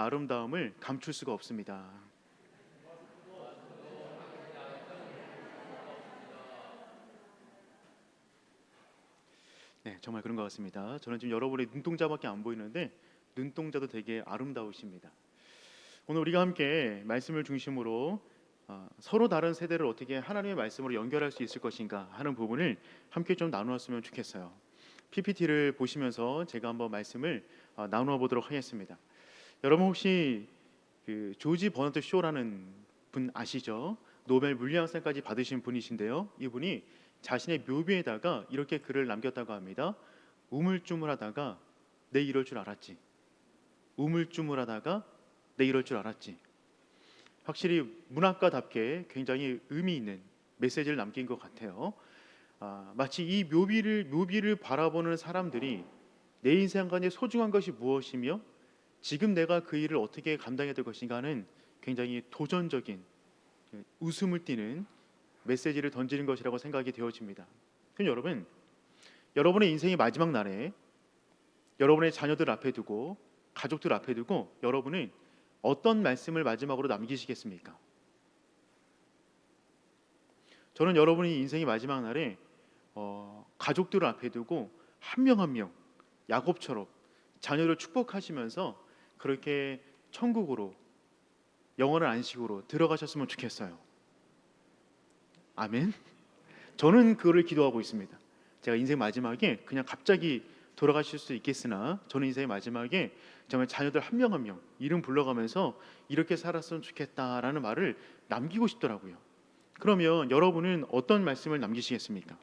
아름다움을 감출 수가 없습니다. 네, 정말 그런 것 같습니다. 저는 지금 여러분의 눈동자밖에 안 보이는데 눈동자도 되게 아름다우십니다. 오늘 우리가 함께 말씀을 중심으로 서로 다른 세대를 어떻게 하나님의 말씀으로 연결할 수 있을 것인가 하는 부분을 함께 좀 나누었으면 좋겠어요. PPT를 보시면서 제가 한번 말씀을 나누어 보도록 하겠습니다. 여러분 혹시 그 조지 버너드 쇼라는 분 아시죠? 노벨 물리학상까지 받으신 분이신데요. 이분이 자신의 묘비에다가 이렇게 글을 남겼다고 합니다. 우물쭈물하다가 내 이럴 줄 알았지. 우물쭈물하다가 내 이럴 줄 알았지. 확실히 문학가답게 굉장히 의미 있는 메시지를 남긴 것 같아요. 마치 이 묘비를 바라보는 사람들이 내 인생 간에 소중한 것이 무엇이며 지금 내가 그 일을 어떻게 감당해야 될 것인가 하는 굉장히 도전적인 웃음을 띠는 메시지를 던지는 것이라고 생각이 되어집니다. 그럼 여러분, 여러분의 인생의 마지막 날에 여러분의 자녀들 앞에 두고 가족들 앞에 두고 여러분은 어떤 말씀을 마지막으로 남기시겠습니까? 저는 여러분이 인생의 마지막 날에 가족들을 앞에 두고 한 명 한 명 야곱처럼 자녀를 축복하시면서 그렇게 천국으로 영원한 안식으로 들어가셨으면 좋겠어요. 아멘. 저는 그거를 기도하고 있습니다. 제가 인생 마지막에 그냥 갑자기 돌아가실 수 있겠으나 저는 인생의 마지막에 정말 자녀들 한 명 한 명 이름 불러가면서 이렇게 살았으면 좋겠다라는 말을 남기고 싶더라고요. 그러면 여러분은 어떤 말씀을 남기시겠습니까?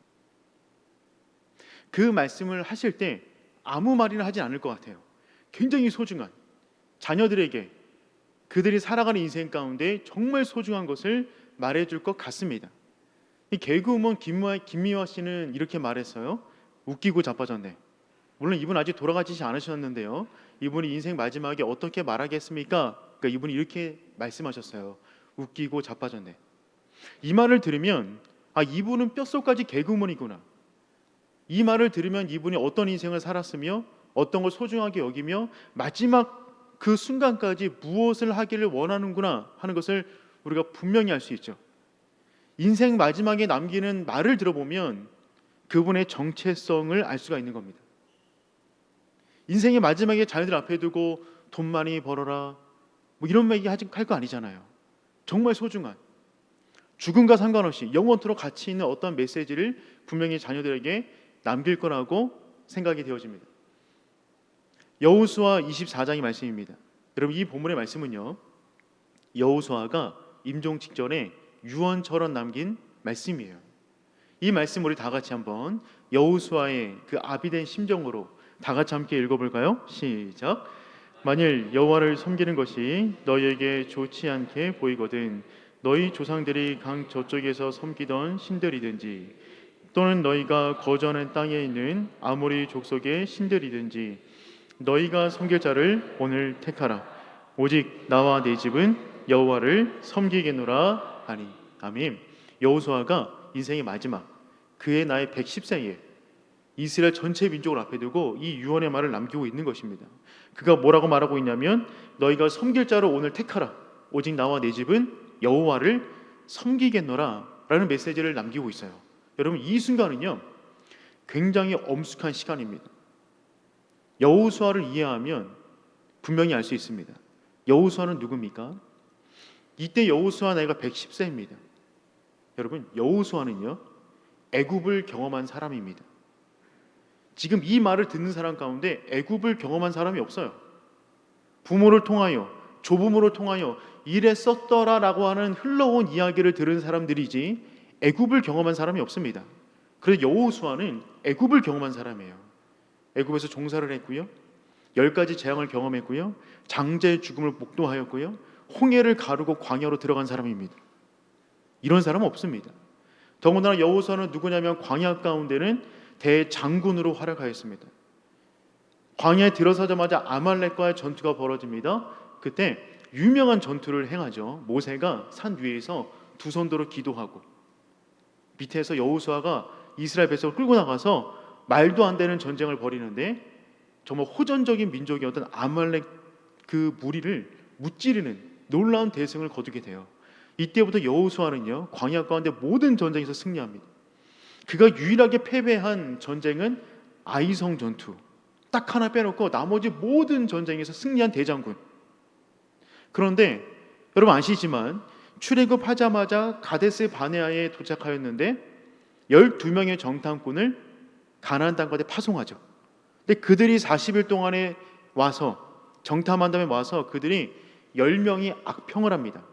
그 말씀을 하실 때 아무 말이나 하지 않을 것 같아요. 굉장히 소중한 자녀들에게 그들이 살아가는 인생 가운데 정말 소중한 것을 말해줄 것 같습니다. 이 개그우먼 김미화 씨는 이렇게 말했어요. 웃기고 자빠졌네. 물론 이분 아직 돌아가시지 않으셨는데요. 이분이 인생 마지막에 어떻게 말하겠습니까? 그러니까 이분이 이렇게 말씀하셨어요. 웃기고 자빠졌네. 이 말을 들으면 이분은 뼛속까지 개그우먼이구나. 이 말을 들으면 이분이 어떤 인생을 살았으며 어떤 걸 소중하게 여기며 마지막 그 순간까지 무엇을 하기를 원하는구나 하는 것을 우리가 분명히 알 수 있죠. 인생 마지막에 남기는 말을 들어보면 그분의 정체성을 알 수가 있는 겁니다. 인생의 마지막에 자녀들 앞에 두고 돈 많이 벌어라 뭐 이런 얘기 할 거 아니잖아요. 정말 소중한 죽음과 상관없이 영원토록 가치 있는 어떤 메시지를 분명히 자녀들에게 남길 거라고 생각이 되어집니다. 여호수아 24장의 말씀입니다. 여러분 이 본문의 말씀은요, 여호수아가 임종 직전에 유언처럼 남긴 말씀이에요. 이 말씀 우리 다 같이 한번 여호수아의 그 아비된 심정으로 다 같이 함께 읽어볼까요? 시작. 만일 여호와를 섬기는 것이 너희에게 좋지 않게 보이거든 너희 조상들이 강 저쪽에서 섬기던 신들이든지 또는 너희가 거주하는 땅에 있는 아모리 족속의 신들이든지 너희가 섬길 자를 오늘 택하라. 오직 나와 내 집은 여호와를 섬기겠노라 하니. 아멘. 여호수아가 인생의 마지막 그의 나이 110세에 이스라엘 전체 민족을 앞에 두고 이 유언의 말을 남기고 있는 것입니다. 그가 뭐라고 말하고 있냐면 너희가 섬길 자를 오늘 택하라. 오직 나와 내 집은 여호와를 섬기겠노라 라는 메시지를 남기고 있어요. 여러분 이 순간은요 굉장히 엄숙한 시간입니다. 여호수아를 이해하면 분명히 알 수 있습니다. 여호수아는 누굽니까? 이때 여호수아 나이가 110세입니다. 여러분 여호수아는요 애굽을 경험한 사람입니다. 지금 이 말을 듣는 사람 가운데 애굽을 경험한 사람이 없어요. 부모를 통하여 조부모를 통하여 이랬었더라라고 하는 흘러온 이야기를 들은 사람들이지 애굽을 경험한 사람이 없습니다. 그래서 여호수아는 애굽을 경험한 사람이에요. 애굽에서 종사를 했고요, 10가지 재앙을 경험했고요, 장자의 죽음을 목도하였고요, 홍해를 가르고 광야로 들어간 사람입니다. 이런 사람은 없습니다. 더군다나 여호수아는 누구냐면 광야 가운데는 대장군으로 활약하였습니다. 광야에 들어서자마자 아말렉과의 전투가 벌어집니다. 그때 유명한 전투를 행하죠. 모세가 산 위에서 두 손 들어 기도하고 밑에서 여호수아가 이스라엘 백성을 끌고 나가서 말도 안 되는 전쟁을 벌이는데 정말 호전적인 민족이었던 아말렉 그 무리를 무찌르는 놀라운 대승을 거두게 돼요. 이때부터 여호수아는요 광야 가운데 모든 전쟁에서 승리합니다. 그가 유일하게 패배한 전쟁은 아이성 전투, 딱 하나 빼놓고 나머지 모든 전쟁에서 승리한 대장군. 그런데 여러분 아시지만 출애굽하자마자 가데스 바네아에 도착하였는데 12명의 정탐꾼을 가나안 땅까지 파송하죠. 근데 그들이 40일 동안에 와서 정탐한 다음에 와서 그들이 10명이 악평을 합니다.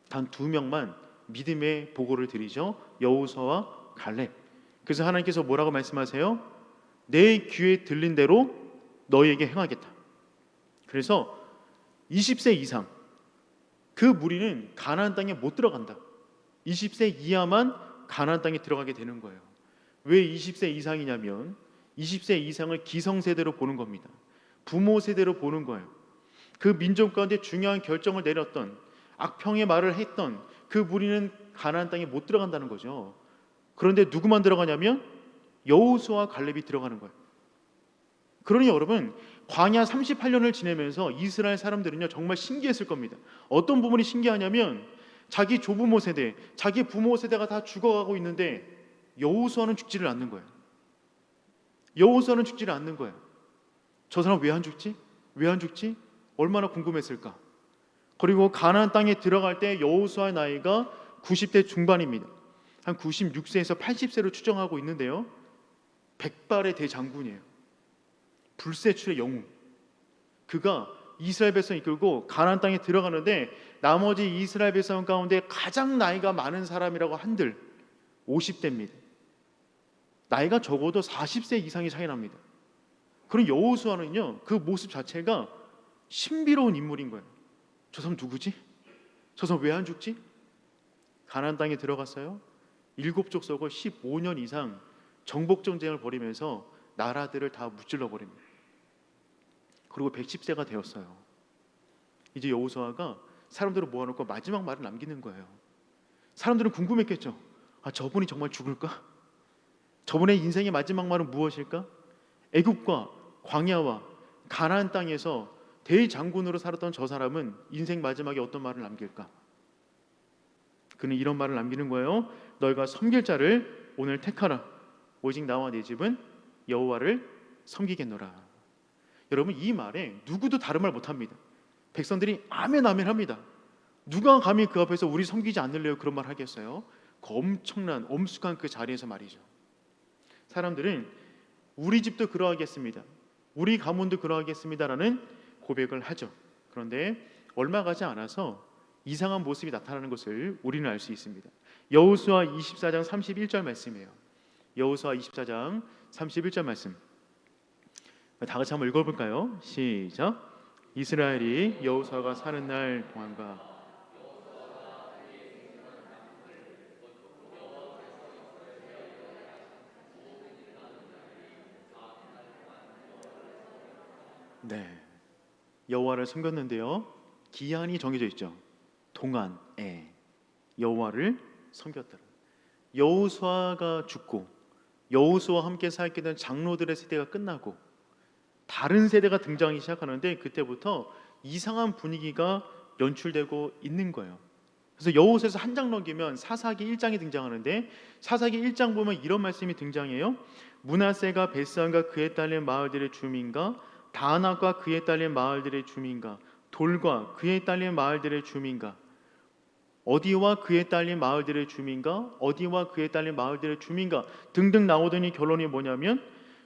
단 2명만 믿음의 보고를 드리죠. 여호수아와 갈렙. 그래서 하나님께서 뭐라고 말씀하세요? 내 귀에 들린 대로 너희에게 행하겠다. 그래서 20세 이상 그 무리는 가나안 땅에 못 들어간다. 20세 이하만 가나안 땅에 들어가게 되는 거예요. 왜 20세 이상이냐면 20세 이상을 기성세대로 보는 겁니다. 부모 세대로 보는 거예요. 그 민족 가운데 중요한 결정을 내렸던 악평의 말을 했던 그 무리는 가나안 땅에 못 들어간다는 거죠. 그런데 누구만 들어가냐면 여호수아와 갈렙이 들어가는 거예요. 그러니 여러분 광야 38년을 지내면서 이스라엘 사람들은요 정말 신기했을 겁니다. 어떤 부분이 신기하냐면 자기 조부모 세대, 자기 부모 세대가 다 죽어가고 있는데 여호수아는 죽지를 않는 거예요. 여호수아는 죽지를 않는 거예요. 저 사람 왜 안 죽지? 왜 안 죽지? 얼마나 궁금했을까? 그리고 가나안 땅에 들어갈 때 여호수아의 나이가 90대 중반입니다. 한 96세에서 80세로 추정하고 있는데요. 백발의 대장군이에요. 불세출의 영웅. 그가 이스라엘 백성 이끌고 가나안 땅에 들어가는데 나머지 이스라엘 백성 가운데 가장 나이가 많은 사람이라고 한들 50대입니다. 나이가 적어도 40세 이상이 차이 납니다. 그런 여호수아는요 그 모습 자체가 신비로운 인물인 거예요. 저 사람 누구지? 저 사람 왜 안 죽지? 가나안 땅에 들어갔어요. 7족속을 15년 이상 정복 전쟁을 벌이면서 나라들을 다 무찔러 버립니다. 그리고 110세가 되었어요. 이제 여호수아가 사람들을 모아놓고 마지막 말을 남기는 거예요. 사람들은 궁금했겠죠. 아, 저분이 정말 죽을까? 저분의 인생의 마지막 말은 무엇일까? 애굽과 광야와 가나안 땅에서 대장군으로 살았던 저 사람은 인생 마지막에 어떤 말을 남길까? 그는 이런 말을 남기는 거예요. 너희가 섬길 자를 오늘 택하라. 오직 나와 내 집은 여호와를 섬기겠노라. 여러분 이 말에 누구도 다른 말 못합니다. 백성들이 아멘 아멘 합니다. 누가 감히 그 앞에서 우리 섬기지 않을래요? 그런 말 하겠어요? 그 엄청난 엄숙한 그 자리에서 말이죠. 사람들은 우리 집도 그러하겠습니다. 우리 가문도 그러하겠습니다라는 고백을 하죠. 그런데 얼마 가지 않아서 이상한 모습이 나타나는 것을 우리는 알 수 있습니다. 여호수아 24장 31절 말씀이에요. 여호수아 24장 31절 말씀. 다 같이 한번 읽어볼까요? 시작. 이스라엘이 여호수아가 사는 날 동안과 네, 여호와를 섬겼는데요. 기한이 정해져 있죠. 동안에 여호와를 섬겼더라. 여호수아가 죽고 여호수아와 함께 살게 된 장로들의 세대가 끝나고 다른 세대가 등장하기 시작하는데 그때부터 이상한 분위기가 연출되고 있는 거예요. 그래서 여호수아에서 한 장 넘기면 사사기 1장이 등장하는데 사사기 1장 보면 이런 말씀이 등장해요. 므낫세가 베스안과 그에 딸린 마을들의 주민과 다낙과 그에 딸린 마을들의 주민과 돌과 그에 딸린 마을들의 주민과 어디와 그에 딸린 마을들의 주민과 어디와 그에 딸린 마을들의 주민과 등등 나오더니 결론이 뭐냐면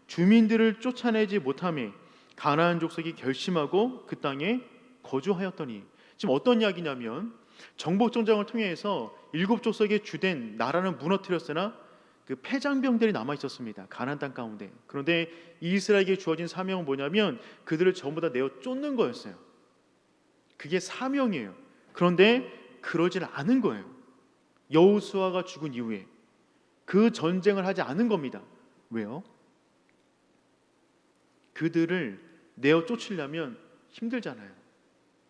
주민들을 쫓아내지 못함에 가나안 족속이 결심하고 그 땅에 거주하였더니 지금 어떤 이야기냐면 정복 전쟁을 통해서 7족속의 주된 나라는 무너뜨렸으나 그 패장병들이 남아 있었습니다. 가나안 땅 가운데. 그런데 이스라엘에게 주어진 사명은 뭐냐면 그들을 전부 다 내어 쫓는 거였어요. 그게 사명이에요. 그런데 그러질 않은 거예요. 여호수아가 죽은 이후에 그 전쟁을 하지 않은 겁니다. 왜요? 그들을 내어 쫓으려면 힘들잖아요.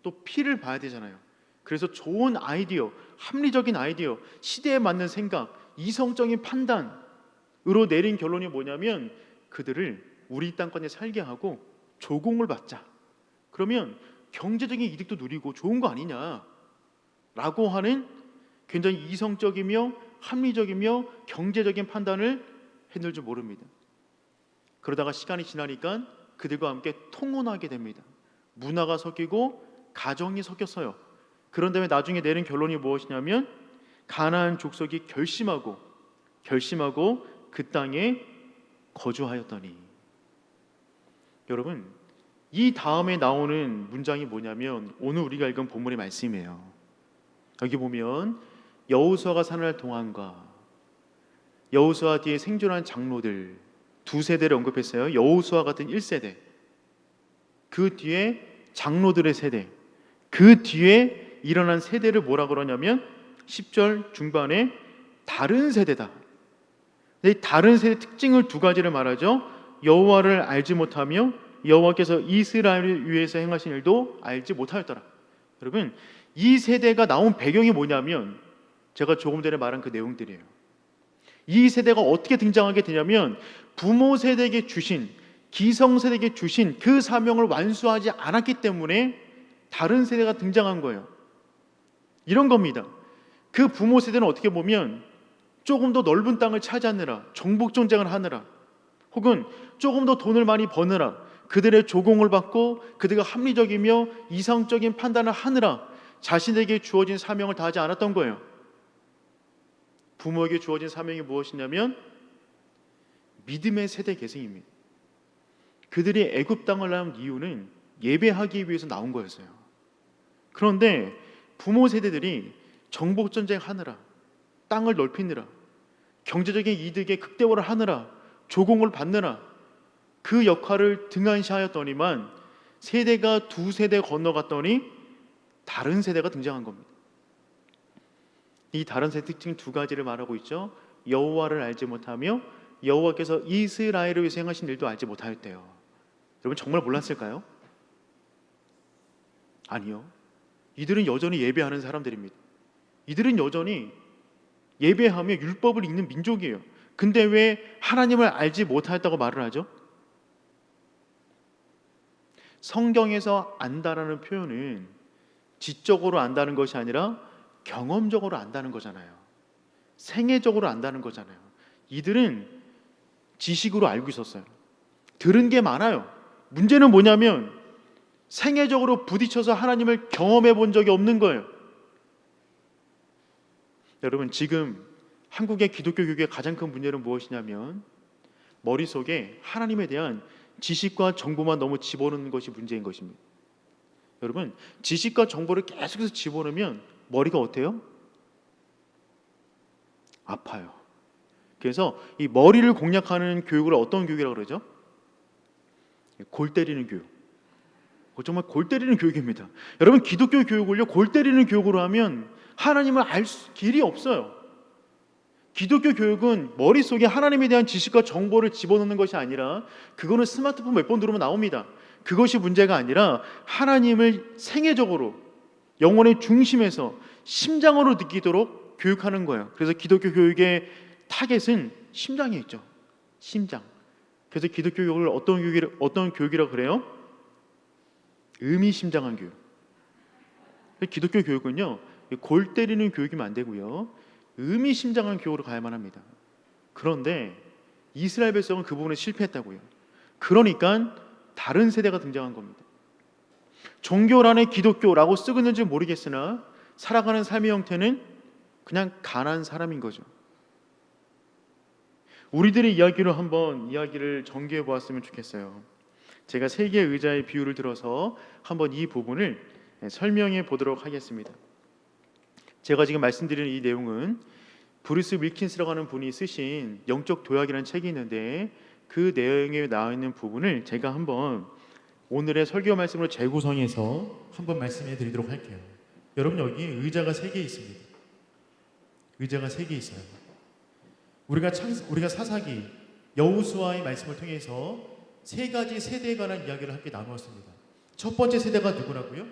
또 피를 봐야 되잖아요. 그래서 좋은 아이디어, 합리적인 아이디어, 시대에 맞는 생각, 이성적인 판단으로 내린 결론이 뭐냐면 그들을 우리 땅권에 살게 하고 조공을 받자. 그러면 경제적인 이득도 누리고 좋은 거 아니냐라고 하는 굉장히 이성적이며 합리적이며 경제적인 판단을 했는지 모릅니다. 그러다가 시간이 지나니까 그들과 함께 통혼하게 됩니다. 문화가 섞이고 가정이 섞였어요. 그런 다음에 나중에 내린 결론이 무엇이냐면 가나안 족속이 결심하고 그 땅에 거주하였더니. 여러분, 이 다음에 나오는 문장이 뭐냐면 오늘 우리가 읽은 본문의 말씀이에요. 여기 보면 여호수아가 사는 동안과 여호수아 뒤에 생존한 장로들 두 세대를 언급했어요. 여호수아 같은 1세대, 그 뒤에 장로들의 세대, 그 뒤에 일어난 세대를 뭐라 그러냐면 10절 중반에 다른 세대다. 이 다른 세대 특징을 두 가지를 말하죠. 여호와를 알지 못하며 여호와께서 이스라엘을 위해서 행하신 일도 알지 못하였더라. 여러분, 이 세대가 나온 배경이 뭐냐면 제가 조금 전에 말한 그 내용들이에요. 이 세대가 어떻게 등장하게 되냐면 부모 세대에게 주신, 기성 세대에게 주신 그 사명을 완수하지 않았기 때문에 다른 세대가 등장한 거예요. 이런 겁니다. 그 부모 세대는 어떻게 보면 조금 더 넓은 땅을 차지하느라, 정복 전쟁을 하느라, 혹은 조금 더 돈을 많이 버느라, 그들의 조공을 받고 그들과 합리적이며 이성적인 판단을 하느라 자신에게 주어진 사명을 다하지 않았던 거예요. 부모에게 주어진 사명이 무엇이냐면 믿음의 세대 계승입니다. 그들이 애굽 땅을 나온 이유는 예배하기 위해서 나온 거였어요. 그런데 부모 세대들이 정복 전쟁 하느라, 땅을 넓히느라, 경제적인 이득에 극대화를 하느라, 조공을 받느라 그 역할을 등한시하였더니만 세대가 두 세대 건너갔더니 다른 세대가 등장한 겁니다. 이 다른 세대 특징 두 가지를 말하고 있죠. 여호와를 알지 못하며 여호와께서 이스라엘을 위해서 행하신 일도 알지 못하였대요. 여러분, 정말 몰랐을까요? 아니요. 이들은 여전히 예배하는 사람들입니다. 이들은 여전히 예배하며 율법을 읽는 민족이에요. 근데 왜 하나님을 알지 못하였다고 말을 하죠? 성경에서 안다라는 표현은 지적으로 안다는 것이 아니라 경험적으로 안다는 거잖아요. 생애적으로 안다는 거잖아요. 이들은 지식으로 알고 있었어요. 들은 게 많아요. 문제는 뭐냐면 생애적으로 부딪혀서 하나님을 경험해 본 적이 없는 거예요. 여러분, 지금 한국의 기독교 교육의 가장 큰 문제는 무엇이냐면 머릿속에 하나님에 대한 지식과 정보만 너무 집어넣는 것이 문제인 것입니다. 여러분, 지식과 정보를 계속해서 집어넣으면 머리가 어때요? 아파요. 그래서 이 머리를 공략하는 교육을 어떤 교육이라고 그러죠? 골 때리는 교육. 정말 골 때리는 교육입니다. 여러분, 기독교 교육을요 골 때리는 교육으로 하면 하나님을 알 길이 없어요. 기독교 교육은 머릿속에 하나님에 대한 지식과 정보를 집어넣는 것이 아니라, 그거는 스마트폰 몇 번 들으면 나옵니다. 그것이 문제가 아니라 하나님을 생애적으로 영혼의 중심에서 심장으로 느끼도록 교육하는 거예요. 그래서 기독교 교육의 타겟은 심장에 있죠. 심장. 그래서 기독교 교육을 어떤 교육이라고 그래요? 의미심장한 교육. 기독교 교육은요 골 때리는 교육이면 안 되고요, 의미심장한 교육으로 가야만 합니다. 그런데 이스라엘 백성은 그 부분에 실패했다고요. 그러니까 다른 세대가 등장한 겁니다. 종교란에 기독교라고 쓰고 있는지 모르겠으나 살아가는 삶의 형태는 그냥 가난한 사람인 거죠. 우리들의 이야기로 한번 이야기를 전개해 보았으면 좋겠어요. 제가 세 개의 의자의 비유를 들어서 한번 이 부분을 설명해 보도록 하겠습니다. 제가 지금 말씀드리는 이 내용은 브루스 윌킨스라고 하는 분이 쓰신 영적 도약이라는 책이 있는데, 그 내용에 나와 있는 부분을 제가 한번 오늘의 설교 말씀으로 재구성해서 한번 말씀해 드리도록 할게요. 여러분, 여기 의자가 3개 있습니다. 의자가 3개 있어요. 우리가 사사기 여호수아의 말씀을 통해서 3가지 세대에 관한 이야기를 함께 나누었습니다. 첫 번째 세대가 누구라고요?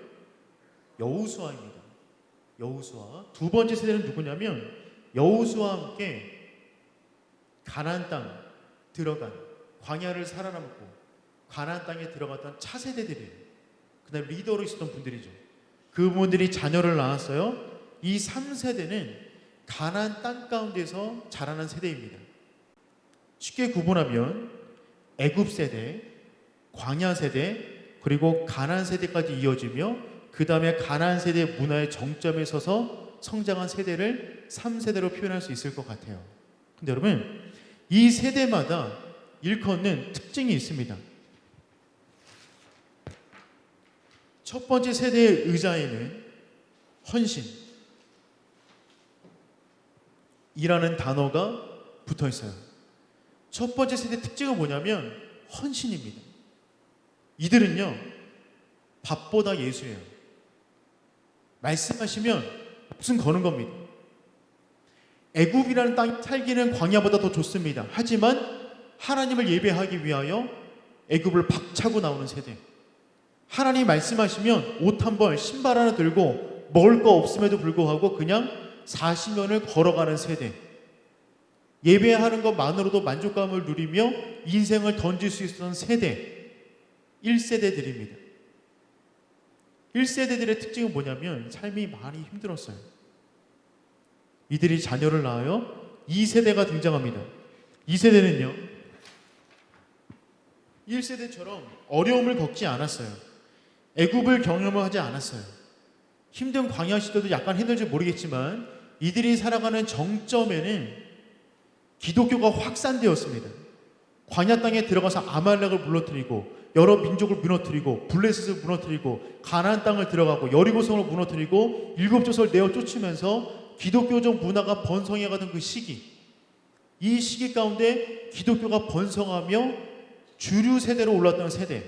여호수아입니다. 여호수아. 두 번째 세대는 누구냐면 여호수아와 함께 가나안 땅 들어간, 광야를 살아남고 가나안 땅에 들어갔던 차세대들이에요. 그다음 리더로 있었던 분들이죠. 그분들이 자녀를 낳았어요. 이 3세대는 가나안 땅 가운데서 자라는 세대입니다. 쉽게 구분하면 애굽 세대, 광야 세대, 그리고 가나안 세대까지 이어지며 그 다음에 가나안 세대 문화의 정점에 서서 성장한 세대를 3세대로 표현할 수 있을 것 같아요. 근데 여러분, 이 세대마다 일컫는 특징이 있습니다. 첫 번째 세대의 의자에는 헌신 이라는 단어가 붙어 있어요. 첫 번째 세대 특징은 뭐냐면 헌신입니다. 이들은요, 밥보다 예수예요. 말씀하시면 목숨 거는 겁니다. 애굽이라는 땅 살기는 광야보다 더 좋습니다. 하지만 하나님을 예배하기 위하여 애굽을 박차고 나오는 세대. 하나님 말씀하시면 옷 한 벌, 신발 하나 들고 먹을 거 없음에도 불구하고 그냥 40년을 걸어가는 세대. 예배하는 것만으로도 만족감을 누리며 인생을 던질 수 있었던 세대. 1세대들입니다. 1세대들의 특징은 뭐냐면 삶이 많이 힘들었어요. 이들이 자녀를 낳아요. 2세대가 등장합니다. 2세대는요, 1세대처럼 어려움을 겪지 않았어요. 애굽을 경험하지 않았어요. 힘든 광야 시대도 약간 힘들지 모르겠지만 이들이 살아가는 정점에는 기독교가 확산되었습니다. 광야 땅에 들어가서 아말렉을 무너뜨리고 여러 민족을 무너뜨리고 블레셋을 무너뜨리고 가나안 땅을 들어가고 여리고성을 무너뜨리고 일곱 족속을 내어 쫓으면서 기독교적 문화가 번성해가던 그 시기, 이 시기 가운데 기독교가 번성하며 주류 세대로 올랐던 세대,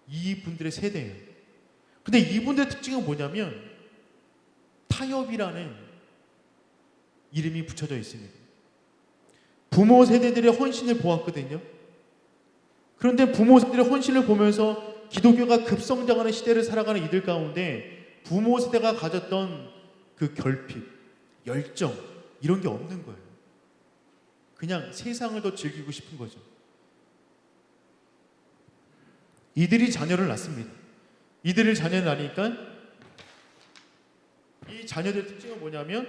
이분들의 세대예요. 근데 이분들의 특징은 뭐냐면 타협이라는 이름이 붙여져 있습니다. 부모 세대들의 헌신을 보았거든요. 그런데 부모 세대들의 헌신을 보면서 기독교가 급성장하는 시대를 살아가는 이들 가운데 부모 세대가 가졌던 그 결핍, 열정 이런 게 없는 거예요. 그냥 세상을 더 즐기고 싶은 거죠. 이들이 자녀를 낳습니다. 이들을 자녀를 낳으니까 이 자녀들의 특징은 뭐냐면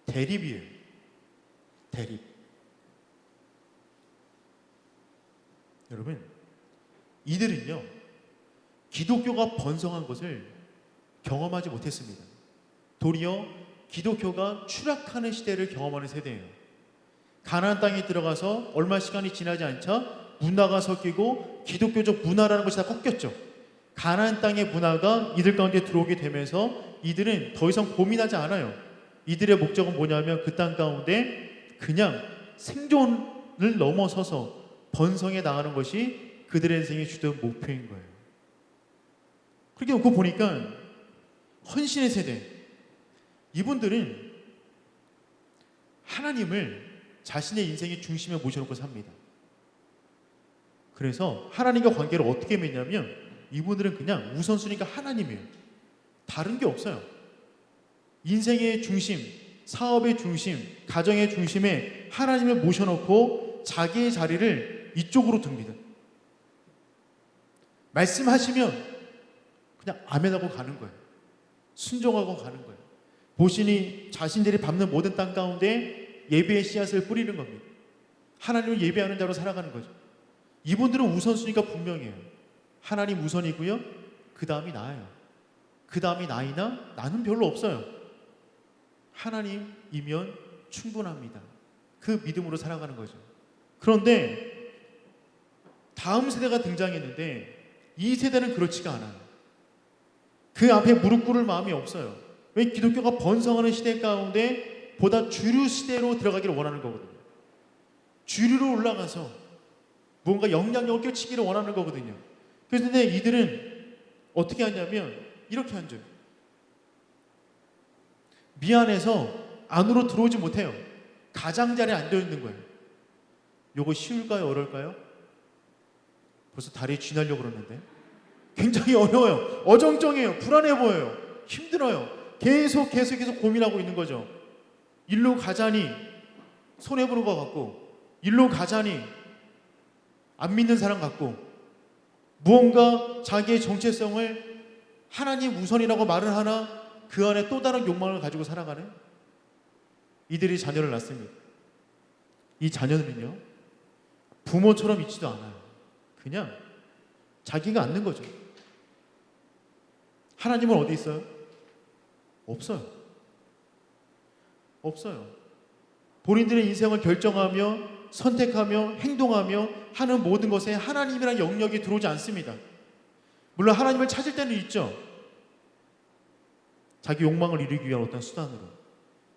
대립이에요. 대립. 여러분, 이들은요, 기독교가 번성한 것을 경험하지 못했습니다. 도리어 기독교가 추락하는 시대를 경험하는 세대예요. 가나안 땅에 들어가서 얼마 시간이 지나지 않자 문화가 섞이고 기독교적 문화라는 것이 다 꺾였죠. 가나안 땅의 문화가 이들 가운데 들어오게 되면서 이들은 더 이상 고민하지 않아요. 이들의 목적은 뭐냐면 그 땅 가운데 그냥 생존을 넘어서서 번성해 나가는 것이 그들의 인생의 주된 목표인 거예요. 그렇게 놓고 보니까 헌신의 세대, 이분들은 하나님을 자신의 인생의 중심에 모셔놓고 삽니다. 그래서 하나님과 관계를 어떻게 맺냐면 이분들은 그냥 우선순위가 하나님이에요. 다른 게 없어요. 인생의 중심, 사업의 중심, 가정의 중심에 하나님을 모셔놓고 자기의 자리를 이쪽으로 둡니다. 말씀하시면 그냥 아멘하고 가는 거예요. 순종하고 가는 거예요. 보시니 자신들이 밟는 모든 땅 가운데 예배의 씨앗을 뿌리는 겁니다. 하나님을 예배하는 자로 살아가는 거죠. 이분들은 우선순위가 분명해요. 하나님 우선이고요. 그 다음이 나예요. 그 다음이 나이나 나는 별로 없어요. 하나님이면 충분합니다. 그 믿음으로 살아가는 거죠. 그런데 다음 세대가 등장했는데 이 세대는 그렇지가 않아요. 그 앞에 무릎 꿇을 마음이 없어요. 왜? 기독교가 번성하는 시대 가운데 보다 주류 시대로 들어가기를 원하는 거거든요. 주류로 올라가서 뭔가 영향력을 끼치기를 원하는 거거든요. 그런데 이들은 어떻게 하냐면 이렇게 앉아요. 미안해서 안으로 들어오지 못해요. 가장자리에 앉아있는 거예요. 요거 쉬울까요? 어려울까요? 벌써 다리에 쥐나려고 그러는데 굉장히 어려워요. 어정쩡해요. 불안해 보여요. 힘들어요. 계속 고민하고 있는 거죠. 일로 가자니 손해보는 것 같고 일로 가자니 안 믿는 사람 같고 무언가 자기의 정체성을 하나님 우선이라고 말을 하나 그 안에 또 다른 욕망을 가지고 살아가는 이들이 자녀를 낳습니다. 이 자녀들은요, 부모처럼 있지도 않아요. 그냥 자기가 앉는 거죠. 하나님은 어디 있어요? 없어요. 없어요. 본인들의 인생을 결정하며 선택하며 행동하며 하는 모든 것에 하나님이란 영역이 들어오지 않습니다. 물론 하나님을 찾을 때는 있죠. 자기 욕망을 이루기 위한 어떤 수단으로.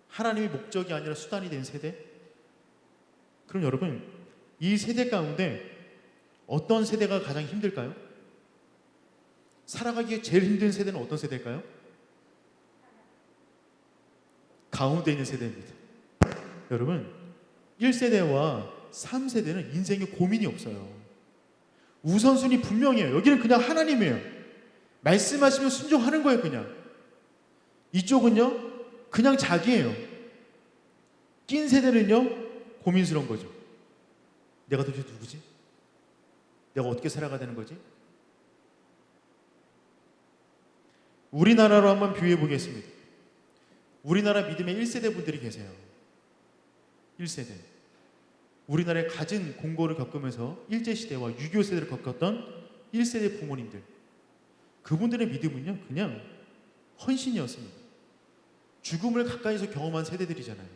하나님이 목적이 아니라 수단이 된 세대. 그럼 여러분, 이 세대 가운데 어떤 세대가 가장 힘들까요? 살아가기에 제일 힘든 세대는 어떤 세대일까요? 가운데 있는 세대입니다. 여러분, 1세대와 3세대는 인생에 고민이 없어요. 우선순위 분명해요. 여기는 그냥 하나님이에요. 말씀하시면 순종하는 거예요, 그냥. 이쪽은요, 그냥 자기예요. 낀 세대는요, 고민스러운 거죠. 내가 도대체 누구지? 내가 어떻게 살아가야 되는 거지? 우리나라로 한번 비유해 보겠습니다. 우리나라 믿음의 1세대 분들이 계세요. 1세대. 우리나라에 갖은 공고를 겪으면서 일제시대와 6.25 세대를 겪었던 1세대 부모님들. 그분들의 믿음은요, 그냥 헌신이었습니다. 죽음을 가까이서 경험한 세대들이잖아요.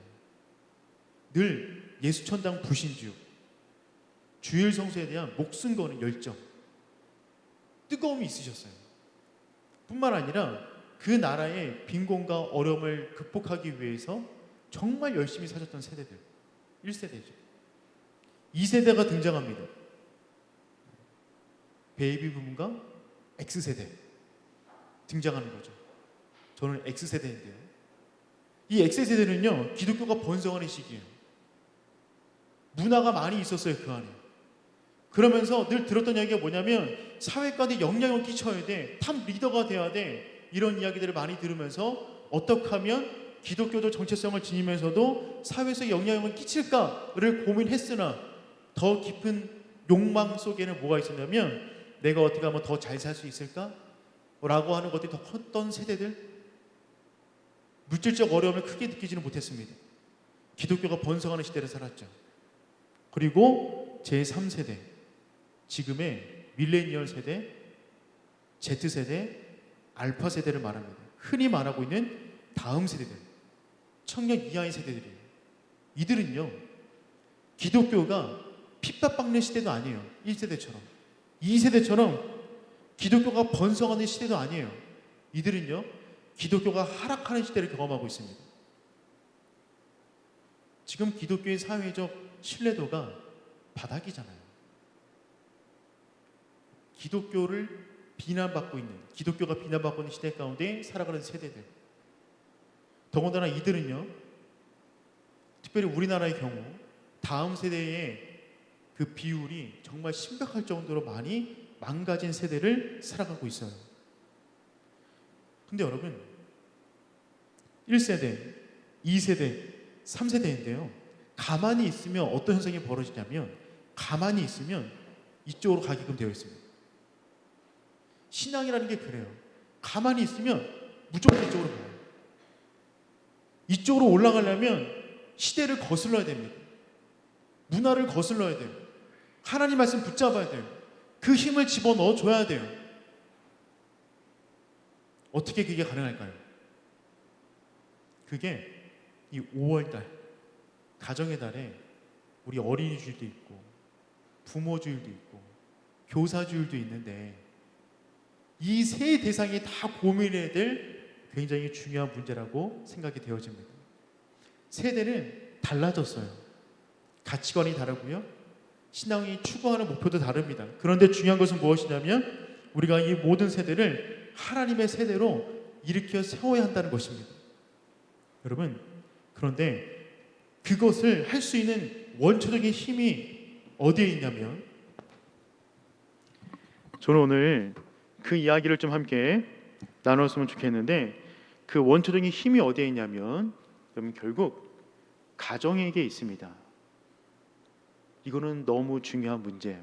늘 예수천당 불신주, 주일 성수에 대한 목숨 거는 열정, 뜨거움이 있으셨어요. 뿐만 아니라 그 나라의 빈곤과 어려움을 극복하기 위해서 정말 열심히 사셨던 세대들, 1세대죠. 2세대가 등장합니다. 베이비 붐과 X세대 등장하는 거죠. 저는 X세대인데요. 이 X세대는요, 기독교가 번성하는 시기예요. 문화가 많이 있었어요, 그 안에. 그러면서 늘 들었던 이야기가 뭐냐면 사회까지 영향을 끼쳐야 돼, 탑 리더가 돼야 돼, 이런 이야기들을 많이 들으면서 어떻게 하면 기독교적 정체성을 지니면서도 사회에서 영향을 끼칠까를 고민했으나 더 깊은 욕망 속에는 뭐가 있었냐면 내가 어떻게 하면 더 잘 살 수 있을까? 라고 하는 것들이 더 컸던 세대들, 물질적 어려움을 크게 느끼지는 못했습니다. 기독교가 번성하는 시대를 살았죠. 그리고 제3세대, 지금의 밀레니얼 세대, Z세대, 알파 세대를 말합니다. 흔히 말하고 있는 다음 세대들, 청년 이하의 세대들이에요. 이들은요, 기독교가 핍박받는 시대도 아니에요. 1세대처럼. 2세대처럼 기독교가 번성하는 시대도 아니에요. 이들은요, 기독교가 하락하는 시대를 경험하고 있습니다. 지금 기독교의 사회적 신뢰도가 바닥이잖아요. 기독교를 비난받고 있는, 기독교가 비난받고 있는 시대 가운데 살아가는 세대들. 더군다나 이들은요, 특별히 우리나라의 경우 다음 세대의 그 비율이 정말 심각할 정도로 많이 망가진 세대를 살아가고 있어요. 근데 여러분, 1세대, 2세대, 3세대인데요. 가만히 있으면 어떤 현상이 벌어지냐면 가만히 있으면 이쪽으로 가게끔 되어 있습니다. 신앙이라는 게 그래요. 가만히 있으면 무조건 이쪽으로 가요. 이쪽으로 올라가려면 시대를 거슬러야 됩니다. 문화를 거슬러야 돼요. 하나님 말씀 붙잡아야 돼요. 그 힘을 집어넣어 줘야 돼요. 어떻게 그게 가능할까요? 그게 이 5월달, 가정의 달에 우리 어린이 주일도 있고 부모 주일도 있고 교사 주일도 있는데 이 세 대상이 다 고민해야 될 굉장히 중요한 문제라고 생각이 되어집니다. 세대는 달라졌어요. 가치관이 다르고요. 신앙이 추구하는 목표도 다릅니다. 그런데 중요한 것은 무엇이냐면 우리가 이 모든 세대를 하나님의 세대로 일으켜 세워야 한다는 것입니다. 여러분, 그런데 그것을 할 수 있는 원초적인 힘이 어디에 있냐면 저는 오늘 그 이야기를 좀 함께 나눴으면 좋겠는데 그 원초적인 힘이 어디에 있냐면 여러분 결국 가정에게 있습니다. 이거는 너무 중요한 문제예요.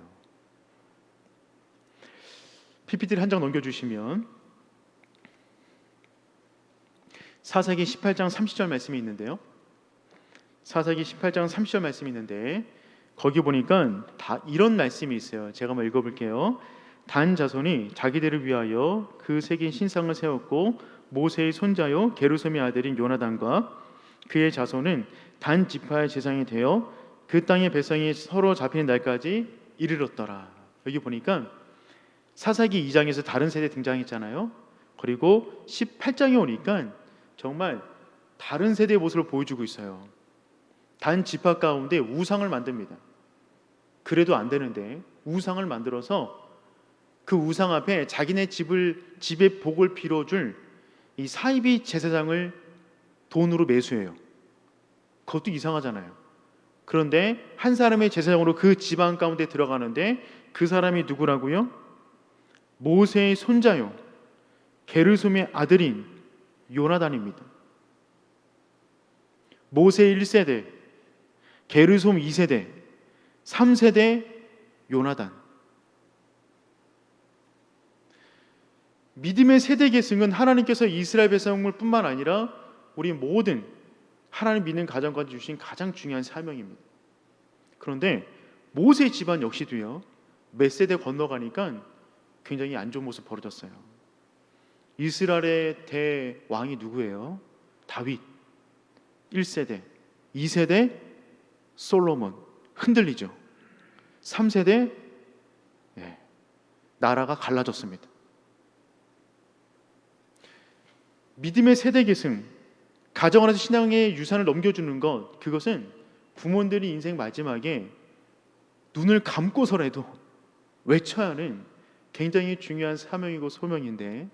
PPT를 한 장 넘겨주시면 사사기 18장 30절 말씀이 있는데요. 사사기 18장 30절 말씀이 있는데 거기 보니까 다 이런 말씀이 있어요. 제가 한번 읽어볼게요. 단 자손이 자기들을 위하여 그 새긴 신상을 세웠고 모세의 손자요 게르솜의 아들인 요나단과 그의 자손은 단 지파의 제상이 되어 그 땅의 백성이 서로 잡히는 날까지 이르렀더라. 여기 보니까 사사기 2장에서 다른 세대 등장했잖아요. 그리고 18장에 오니까 정말 다른 세대의 모습을 보여주고 있어요. 단 지파 가운데 우상을 만듭니다. 그래도 안 되는데 우상을 만들어서 그 우상 앞에 자기네 집의 복을 빌어줄 이 사이비 제사장을 돈으로 매수해요. 그것도 이상하잖아요. 그런데 한 사람의 제사장으로 그 집안 가운데 들어가는데 그 사람이 누구라고요? 모세의 손자요 게르솜의 아들인 요나단입니다. 모세 1세대, 게르솜 2세대, 3세대 요나단. 믿음의 세대 계승은 하나님께서 이스라엘 백성을 뿐만 아니라 우리 모든 하나님 믿는 가정까지 주신 가장 중요한 사명입니다. 그런데 모세 집안 역시도요, 몇 세대 건너가니까 굉장히 안 좋은 모습 벌어졌어요. 이스라엘의 대왕이 누구예요? 다윗 1세대, 2세대 솔로몬 흔들리죠. 3세대 나라가 갈라졌습니다. 믿음의 세대 계승, 가정 안에서 신앙의 유산을 넘겨주는 것, 그것은 부모들이 인생 마지막에 눈을 감고서라도 외쳐야 하는 굉장히 중요한 사명이고 소명인데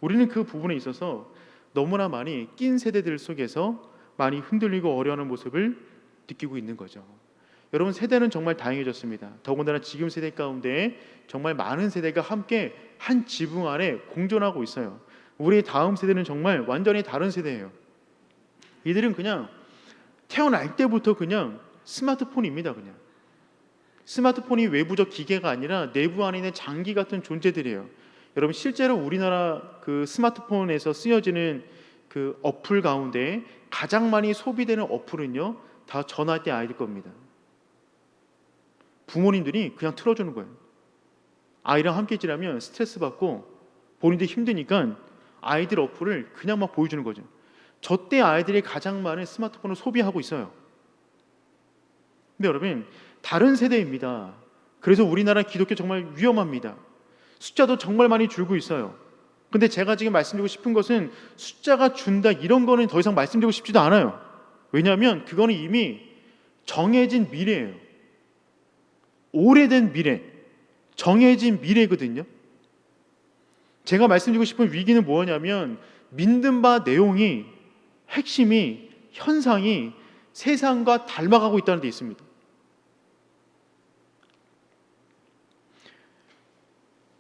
우리는 그 부분에 있어서 너무나 많이 낀 세대들 속에서 많이 흔들리고 어려워하는 모습을 느끼고 있는 거죠. 여러분, 세대는 정말 다양해졌습니다. 더군다나 지금 세대 가운데 정말 많은 세대가 함께 한 지붕 아래 공존하고 있어요. 우리의 다음 세대는 정말 완전히 다른 세대예요. 이들은 그냥 태어날 때부터 그냥 스마트폰입니다. 그냥 스마트폰이 외부적 기계가 아니라 내부 안에 있는 장기 같은 존재들이에요. 여러분, 실제로 우리나라 그 스마트폰에서 쓰여지는 그 어플 가운데 가장 많이 소비되는 어플은요, 다 전화할 때 아이들 겁니다. 부모님들이 그냥 틀어주는 거예요. 아이랑 함께 지내면 스트레스 받고 본인들이 힘드니까 아이들 어플을 그냥 막 보여주는 거죠. 저 때 아이들이 가장 많은 스마트폰을 소비하고 있어요. 근데 여러분, 다른 세대입니다. 그래서 우리나라 기독교 정말 위험합니다. 숫자도 정말 많이 줄고 있어요. 근데 제가 지금 말씀드리고 싶은 것은 숫자가 준다 이런 거는 더 이상 말씀드리고 싶지도 않아요. 왜냐하면 그거는 이미 정해진 미래예요. 오래된 미래, 정해진 미래거든요. 제가 말씀드리고 싶은 위기는 뭐냐면 믿는 바 내용이, 핵심이, 현상이 세상과 닮아가고 있다는 데 있습니다.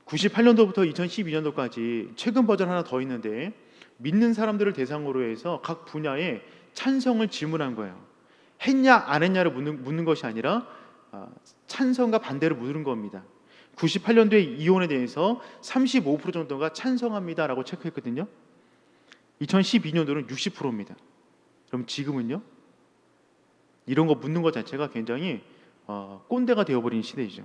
(98년도부터) 2012년도까지 최근 버전 하나 더 있는데 믿는 사람들을 대상으로 해서 각 분야에 찬성을 질문한 거예요. 했냐 안 했냐를 묻는 것이 아니라 찬성과 반대를 묻는 겁니다. 98년도에 이혼에 대해서 35% 정도가 찬성합니다라고 체크했거든요. 2012년도는 60%입니다. 그럼 지금은요? 이런 거 묻는 것 자체가 굉장히 꼰대가 되어버린 시대이죠.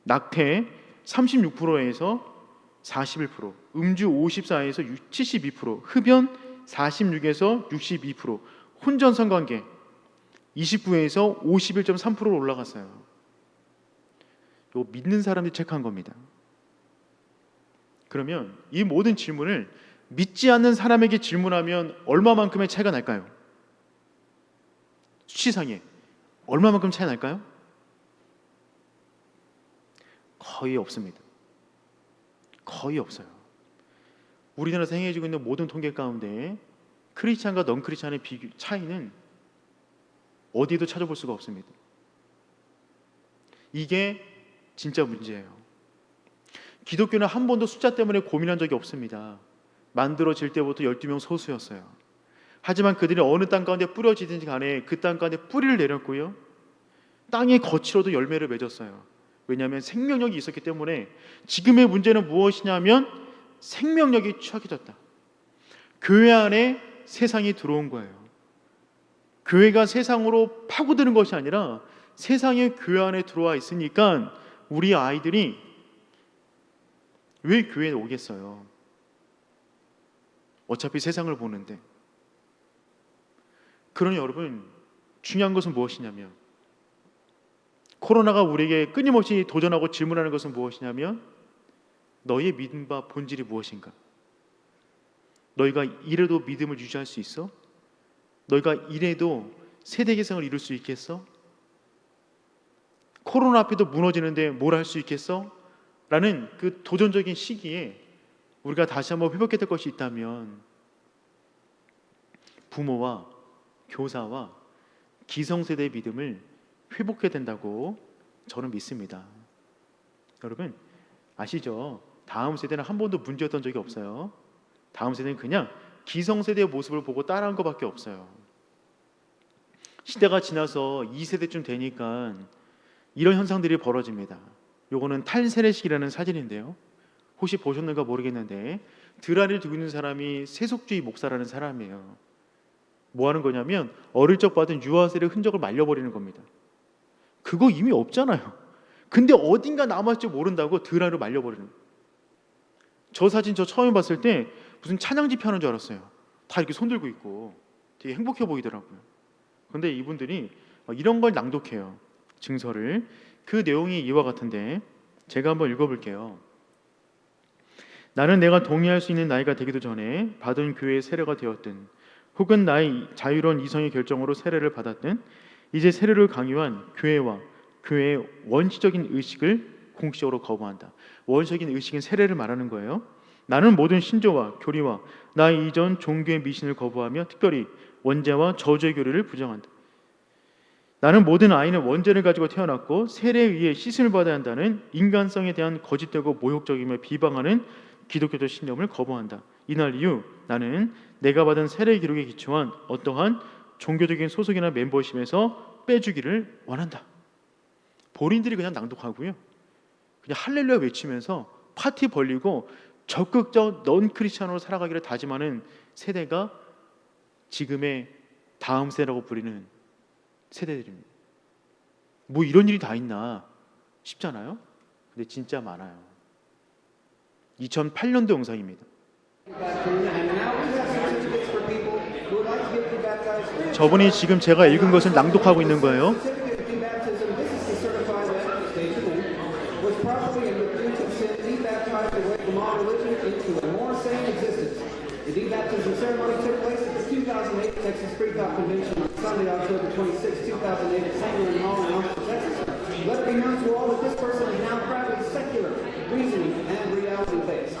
낙태 36%에서 41%, 음주 54에서 72%, 흡연 46에서 62%, 혼전 성관계 29에서 51.3%로 올라갔어요. 이거 믿는 사람들이 체크한 겁니다. 그러면 이 모든 질문을 믿지 않는 사람에게 질문하면 얼마만큼의 차이가 날까요? 수치상에 얼마만큼 차이 날까요? 거의 없습니다. 거의 없어요. 우리나라에서 행해지고 있는 모든 통계 가운데 크리스찬과 넌 크리스찬의 차이는 어디에도 찾아볼 수가 없습니다. 이게 진짜 문제예요. 기독교는 한 번도 숫자 때문에 고민한 적이 없습니다. 만들어질 때부터 12명 소수였어요. 하지만 그들이 어느 땅 가운데 뿌려지든지 간에 그 땅 가운데 뿌리를 내렸고요, 땅의 거치로도 열매를 맺었어요. 왜냐하면 생명력이 있었기 때문에. 지금의 문제는 무엇이냐면 생명력이 취약해졌다. 교회 안에 세상이 들어온 거예요. 교회가 세상으로 파고드는 것이 아니라 세상이 교회 안에 들어와 있으니까 우리 아이들이 왜 교회에 오겠어요? 어차피 세상을 보는데. 그러니 여러분, 중요한 것은 무엇이냐면, 코로나가 우리에게 끊임없이 도전하고 질문하는 것은 무엇이냐면, 너희의 믿음과 본질이 무엇인가? 너희가 이래도 믿음을 유지할 수 있어? 너희가 이래도 세대 개성을 이룰 수 있겠어? 코로나 앞에도 무너지는데 뭘 할 수 있겠어? 라는 그 도전적인 시기에 우리가 다시 한번 회복해야 될 것이 있다면, 부모와 교사와 기성세대의 믿음을 회복해야 된다고 저는 믿습니다. 여러분 아시죠? 다음 세대는 한 번도 문제였던 적이 없어요. 다음 세대는 그냥 기성세대의 모습을 보고 따라한 것밖에 없어요. 시대가 지나서 2세대쯤 되니까 이런 현상들이 벌어집니다. 요거는 탈세례식이라는 사진인데요, 혹시 보셨는가 모르겠는데 드라를 두고 있는 사람이 세속주의 목사라는 사람이에요. 뭐 하는 거냐면 어릴 적 받은 유아세례 흔적을 말려버리는 겁니다. 그거 이미 없잖아요. 근데 어딘가 남았을지 모른다고 드라를 말려버리는 거예요. 저 사진 저 처음 봤을 때 무슨 찬양 집회하는 줄 알았어요. 다 이렇게 손들고 있고 되게 행복해 보이더라고요. 근데 이분들이 이런 걸 낭독해요, 증서를. 그 내용이 이와 같은데 제가 한번 읽어볼게요. 나는 내가 동의할 수 있는 나이가 되기도 전에 받은 교회의 세례가 되었든 혹은 나의 자유로운 이성의 결정으로 세례를 받았든 이제 세례를 강요한 교회와 교회의 원시적인 의식을 공식적으로 거부한다. 원시적인 의식은 세례를 말하는 거예요. 나는 모든 신조와 교리와 나의 이전 종교의 미신을 거부하며 특별히 원죄와 저주의 교리를 부정한다. 나는 모든 아이는 원죄를 가지고 태어났고 세례에 의해 씻음을 받아야 한다는 인간성에 대한 거짓되고 모욕적이며 비방하는 기독교적 신념을 거부한다. 이날 이후 나는 내가 받은 세례 기록에 기초한 어떠한 종교적인 소속이나 멤버십에서 빼주기를 원한다. 본인들이 그냥 낭독하고요, 그냥 할렐루야 외치면서 파티 벌리고 적극적 넌 크리스찬으로 살아가기를 다짐하는 세대가 지금의 다음 세대라고 부리는 세대들입니다. 뭐 이런 일이 다 있나 싶잖아요. 근데 진짜 많아요. 2008년도 영상입니다. 저분이 지금 제가 읽은 것을 낭독하고 있는 거예요. The debaptism ceremony took place at the 2008 Texas Freak Out Convention on Sunday, October 26, 2008 at St. Louis Hall in Austin, Texas. Let it be known to all that this person is now proudly secular, reasoning, and reality-based.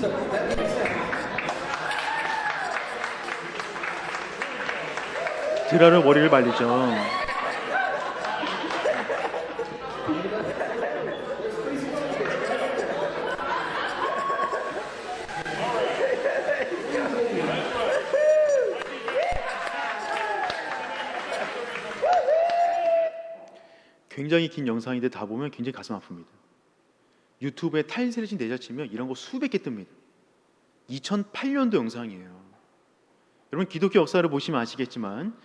So, that being said, 드라로 머리를 말리죠. 굉장히 긴 영상인데 다 보면 굉장히 가슴 아픕니다. 유튜브에 탈세례식 내자치면 이런 거 수백 개 뜹니다. 2008년도 영상이에요. 여러분 기독교 역사를 보시면 아시겠지만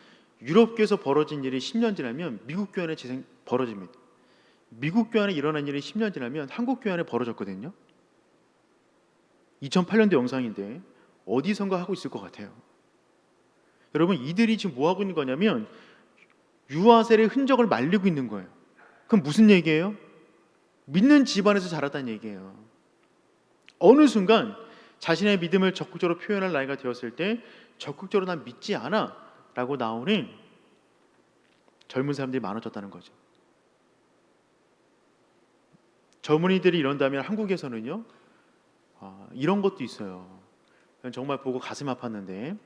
유럽교에서 벌어진 일이 10년 지나면 미국 교회 안에 벌어집니다. 미국 교회 안에 일어난 일이 10년 지나면 한국 교회 안에 벌어졌거든요. 2008년도 영상인데 어디선가 하고 있을 것 같아요. 여러분 이들이 지금 뭐 하고 있는 거냐면 유아세례의 흔적을 말리고 있는 거예요. 그럼 무슨 얘기예요? 믿는 집안에서 자랐다는 얘기예요. 어느 순간 자신의 믿음을 적극적으로 표현할 나이가 되었을 때 적극적으로 난 믿지 않아 라고 나오는 젊은 사람들이 많아졌다는 거죠. 젊은이들이 이런다면 한국에서는요, 이런 것도 있어요. 정말 보고 가슴 아팠는데,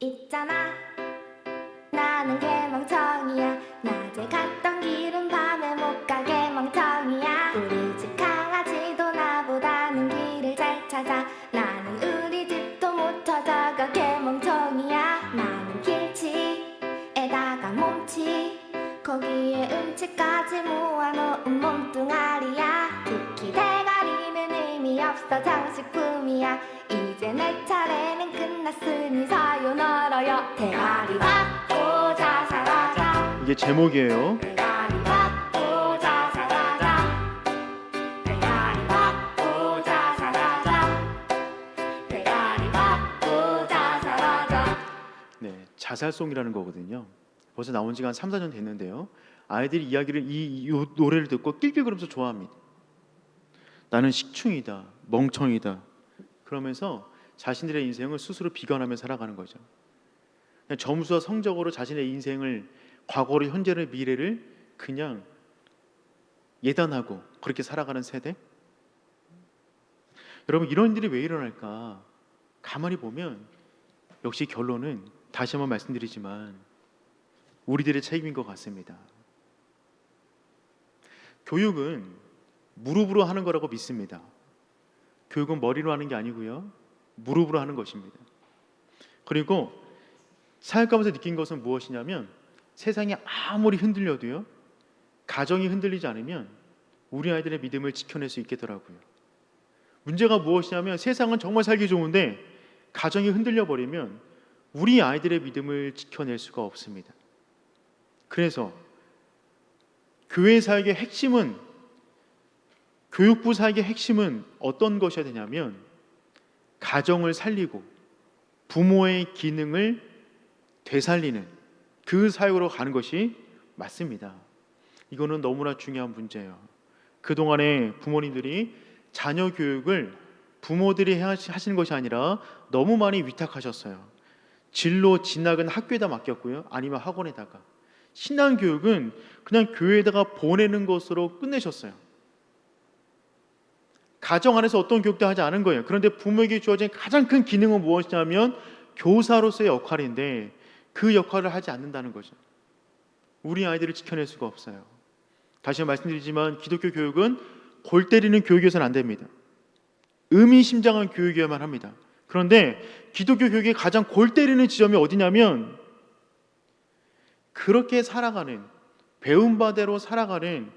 있잖아 나는 개멍청이야 낮에 갔던 길은 밤에 못 가게 멍청이야 우리 집 강아지도 나보다는 길을 잘 찾아 나는 우리 집도 못 찾아가 개멍청이야 나는 길치에다가 몸치 거기에 음치까지 모아놓은 몸뚱아리야. 특히 대가리는 의미 없어 장식품이야. 이제 내 차례는 끝났으니 사요나라야. 대가리 받고 자살하자. 이게 제목이에요. 대가리 받고 자살하자. 대가리 받고 자살하자. 대가리 받고 자살하자. 네, 자살송이라는 거거든요. 벌써 나온 지가 한 3, 4년 됐는데요. 아이들이 이야기를 이 노래를 듣고 낄낄거리면서 좋아합니다. 나는 식충이다, 멍청이다. 그러면서 자신들의 인생을 스스로 비관하며 살아가는 거죠. 그냥 점수와 성적으로 자신의 인생을, 과거를, 현재를, 미래를 그냥 예단하고 그렇게 살아가는 세대. 여러분, 이런 일이 왜 일어날까? 가만히 보면 역시 결론은 다시 한번 말씀드리지만 우리들의 책임인 것 같습니다. 교육은 무릎으로 하는 거라고 믿습니다. 교육은 머리로 하는 게 아니고요, 무릎으로 하는 것입니다. 그리고 살아가면서 느낀 것은 무엇이냐면, 세상이 아무리 흔들려도요, 가정이 흔들리지 않으면 우리 아이들의 믿음을 지켜낼 수 있겠더라고요. 문제가 무엇이냐면, 세상은 정말 살기 좋은데 가정이 흔들려 버리면 우리 아이들의 믿음을 지켜낼 수가 없습니다. 그래서 교회 사역의 핵심은, 교육부 사역의 핵심은 어떤 것이어야 되냐면, 가정을 살리고 부모의 기능을 되살리는 그 사역으로 가는 것이 맞습니다. 이거는 너무나 중요한 문제예요. 그동안에 부모님들이 자녀 교육을 부모들이 하시는 것이 아니라 너무 많이 위탁하셨어요. 진로 진학은 학교에다 맡겼고요, 아니면 학원에다가. 신앙 교육은 그냥 교회에다가 보내는 것으로 끝내셨어요. 가정 안에서 어떤 교육도 하지 않은 거예요. 그런데 부모에게 주어진 가장 큰 기능은 무엇이냐면 교사로서의 역할인데, 그 역할을 하지 않는다는 거죠. 우리 아이들을 지켜낼 수가 없어요. 다시 말씀드리지만 기독교 교육은 골 때리는 교육이어서는 안 됩니다. 의미심장한 교육이어야만 합니다. 그런데 기독교 교육의 가장 골 때리는 지점이 어디냐면, 그렇게 살아가는, 배운 바대로 살아가는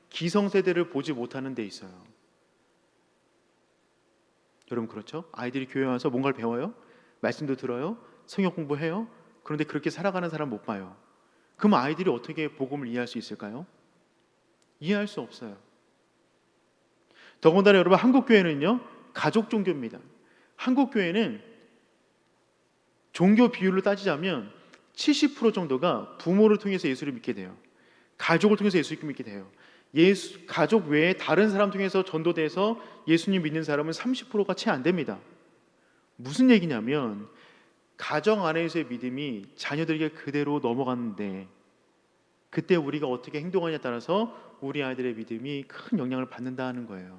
기성세대를 보지 못하는 데 있어요. 여러분, 그렇죠? 아이들이 교회 와서 뭔가를 배워요, 말씀도 들어요, 성경 공부해요. 그런데 그렇게 살아가는 사람 못 봐요. 그럼 아이들이 어떻게 복음을 이해할 수 있을까요? 이해할 수 없어요. 더군다나 여러분, 한국 교회는요, 가족 종교입니다. 한국 교회는 종교 비율을 따지자면 70% 정도가 부모를 통해서 예수를 믿게 돼요. 가족을 통해서 예수를 믿게 돼요. 가족 외에 다른 사람 통해서 전도돼서 예수님 믿는 사람은 30%가 채 안 됩니다. 무슨 얘기냐면, 가정 안에서의 믿음이 자녀들에게 그대로 넘어갔는데, 그때 우리가 어떻게 행동하냐에 따라서 우리 아이들의 믿음이 큰 영향을 받는다는 거예요.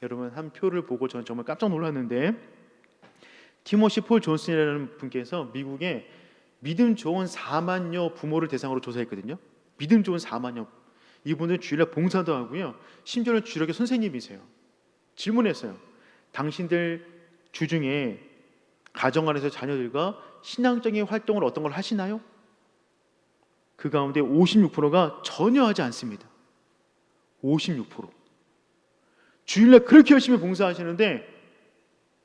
여러분, 한 표를 보고 저는 정말 깜짝 놀랐는데, 티모시 폴 존슨이라는 분께서 미국에 믿음 좋은 4만여 부모를 대상으로 조사했거든요. 믿음 좋은 4만여. 이분은 주일날 봉사도 하고요, 심지어는 주일학교 선생님이세요. 질문했어요. 당신들 주중에 가정 안에서 자녀들과 신앙적인 활동을 어떤 걸 하시나요? 그 가운데 56%가 전혀 하지 않습니다. 56%. 주일날 그렇게 열심히 봉사하시는데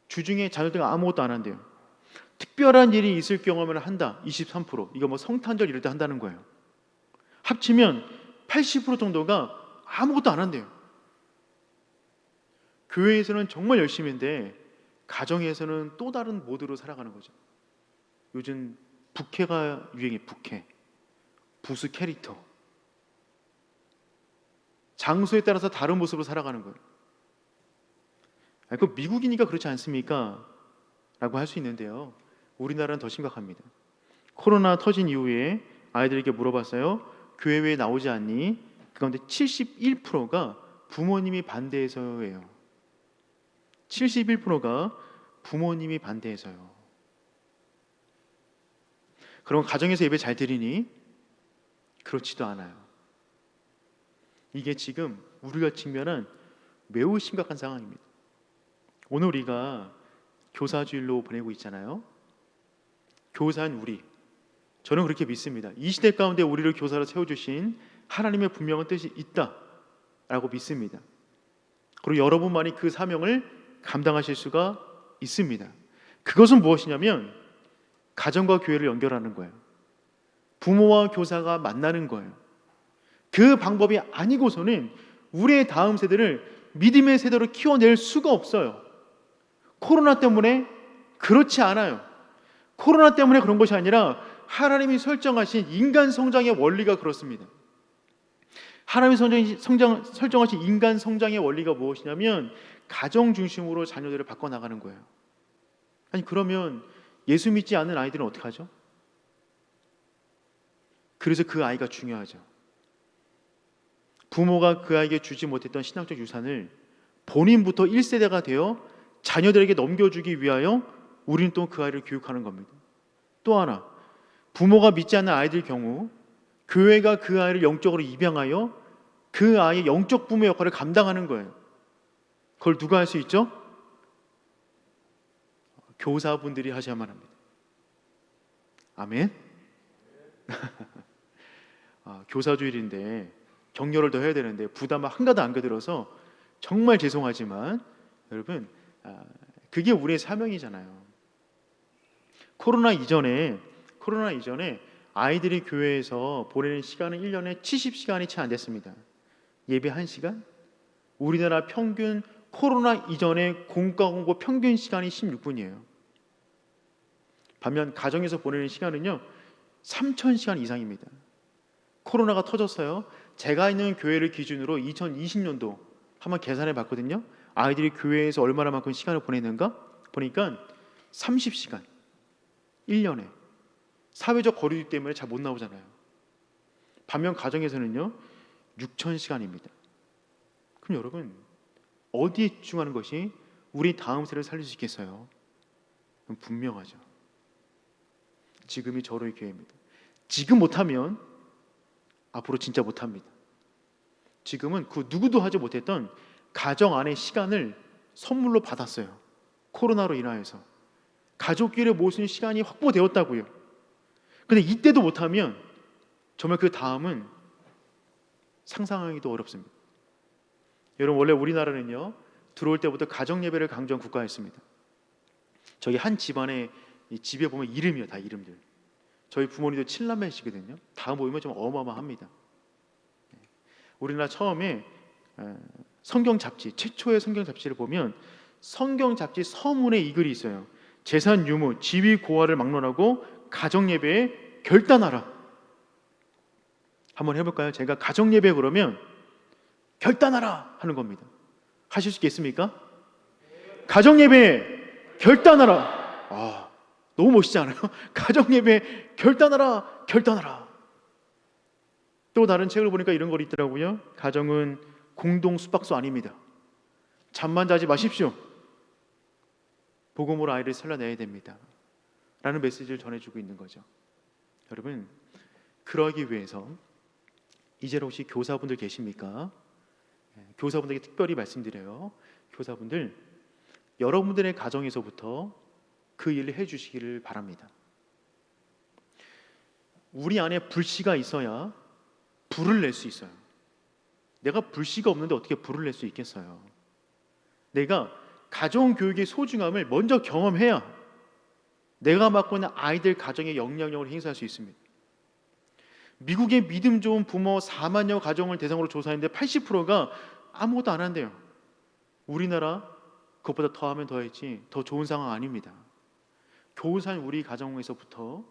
주중에 자녀들과 아무것도 안 한대요. 특별한 일이 있을 경우면 한다. 23%. 이거 뭐 성탄절 이럴 때 한다는 거예요. 합치면 80% 정도가 아무것도 안 한대요. 교회에서는 정말 열심인데 가정에서는 또 다른 모드로 살아가는 거죠. 요즘 부캐가 유행해. 부캐, 부수 캐릭터. 장소에 따라서 다른 모습으로 살아가는 거예요. 그 미국이니까 그렇지 않습니까? 라고 할 수 있는데요, 우리나라는 더 심각합니다. 코로나 터진 이후에 아이들에게 물어봤어요. 교회 왜 나오지 않니? 그 가운데 71%가 부모님이 반대해서예요. 71%가 부모님이 반대해서요. 그럼 가정에서 예배 잘 드리니? 그렇지도 않아요. 이게 지금 우리가 직면한 매우 심각한 상황입니다. 오늘 우리가 교사주일로 보내고 있잖아요. 교사인 저는 그렇게 믿습니다. 이 시대 가운데 우리를 교사로 세워주신 하나님의 분명한 뜻이 있다라고 믿습니다. 그리고 여러분만이 그 사명을 감당하실 수가 있습니다. 그것은 무엇이냐면 가정과 교회를 연결하는 거예요. 부모와 교사가 만나는 거예요. 그 방법이 아니고서는 우리의 다음 세대를 믿음의 세대로 키워낼 수가 없어요. 코로나 때문에 그렇지 않아요. 코로나 때문에 그런 것이 아니라 하나님이 설정하신 인간 성장의 원리가 그렇습니다. 하나님이 설정하신 인간 성장의 원리가 무엇이냐면 가정 중심으로 자녀들을 바꿔나가는 거예요. 아니 그러면 예수 믿지 않는 아이들은 어떻게 하죠? 그래서 그 아이가 중요하죠. 부모가 그 아이에게 주지 못했던 신앙적 유산을 본인부터 1세대가 되어 자녀들에게 넘겨주기 위하여 우리는 또 그 아이를 교육하는 겁니다. 또 하나, 부모가 믿지 않는 아이들 경우 교회가 그 아이를 영적으로 입양하여 그 아이의 영적 부모 역할을 감당하는 거예요. 그걸 누가 할 수 있죠? 교사분들이 하셔야만 합니다. 아멘. 교사주일인데 격려를 더 해야 되는데 부담을 한가득 안겨들어서 정말 죄송하지만 여러분 그게 우리의 사명이잖아요. 코로나 이전에 아이들이 교회에서 보내는 시간은 1년에 70시간이 채 안 됐습니다. 예배 1시간? 우리나라 평균 코로나 이전에 공과 공고 평균 시간이 16분이에요. 반면 가정에서 보내는 시간은요 3,000시간 이상입니다. 코로나가 터졌어요. 제가 있는 교회를 기준으로 2020년도 한번 계산해 봤거든요. 아이들이 교회에서 얼마나만큼 시간을 보내는가 보니까 30시간 1년에. 사회적 거리두기 때문에 잘 못 나오잖아요. 반면 가정에서는요 6,000시간입니다. 그럼 여러분 어디에 집중하는 것이 우리 다음 세대를 살릴 수 있겠어요? 분명하죠. 지금이 저로의 기회입니다. 지금 못하면 앞으로 진짜 못합니다. 지금은 그 누구도 하지 못했던 가정 안의 시간을 선물로 받았어요. 코로나로 인하여서 가족끼리 모일 수 있는 시간이 확보되었다고요. 근데 이때도 못하면 정말 그 다음은 상상하기도 어렵습니다. 여러분 원래 우리나라는요 들어올 때부터 가정 예배를 강조한 국가였습니다. 저희 한 집안의 이 집에 보면 이름이요, 다 이름들. 저희 부모님도 7남매시거든요. 다 모이면 좀 어마어마합니다. 우리나라 처음에 성경 잡지, 최초의 성경 잡지를 보면 성경 잡지 서문에 이 글이 있어요. 재산 유무, 지위 고하를 막론하고 가정 예배에 결단하라. 한번 해볼까요? 제가 가정 예배 그러면 결단하라 하는 겁니다. 하실 수 있겠습니까? 가정 예배 결단하라. 너무 멋있지 않아요? 가정 예배 결단하라, 결단하라. 또 다른 책을 보니까 이런 거 있더라고요. 가정은 공동 숙박소 아닙니다. 잠만 자지 마십시오. 복음으로 아이를 살려내야 됩니다. 라는 메시지를 전해주고 있는 거죠. 여러분, 그러기 위해서 이제는 혹시 교사분들 계십니까? 교사분들에게 특별히 말씀드려요. 교사분들, 여러분들의 가정에서부터 그 일을 해주시기를 바랍니다. 우리 안에 불씨가 있어야 불을 낼 수 있어요. 내가 불씨가 없는데 어떻게 불을 낼 수 있겠어요? 내가 가정교육의 소중함을 먼저 경험해야 내가 맡고 있는 아이들 가정의 영향력을 행사할 수 있습니다. 미국의 믿음 좋은 부모 4만여 가정을 대상으로 조사했는데 80%가 아무것도 안 한대요. 우리나라 그것보다 더하면 더했지 더 좋은 상황 아닙니다. 교사인 우리 가정에서부터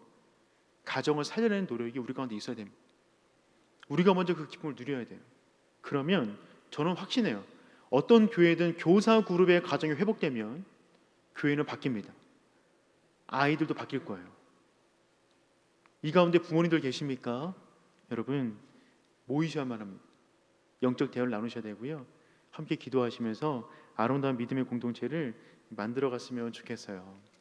가정을 살려내는 노력이 우리 가운데 있어야 됩니다. 우리가 먼저 그 기쁨을 누려야 돼요. 그러면 저는 확신해요. 어떤 교회든 교사 그룹의 가정이 회복되면 교회는 바뀝니다. 아이들도 바뀔 거예요. 이 가운데 부모님들 계십니까? 여러분 모이셔야만 합니다. 영적 대화를 나누셔야 되고요. 함께 기도하시면서 아름다운 믿음의 공동체를 만들어 갔으면 좋겠어요.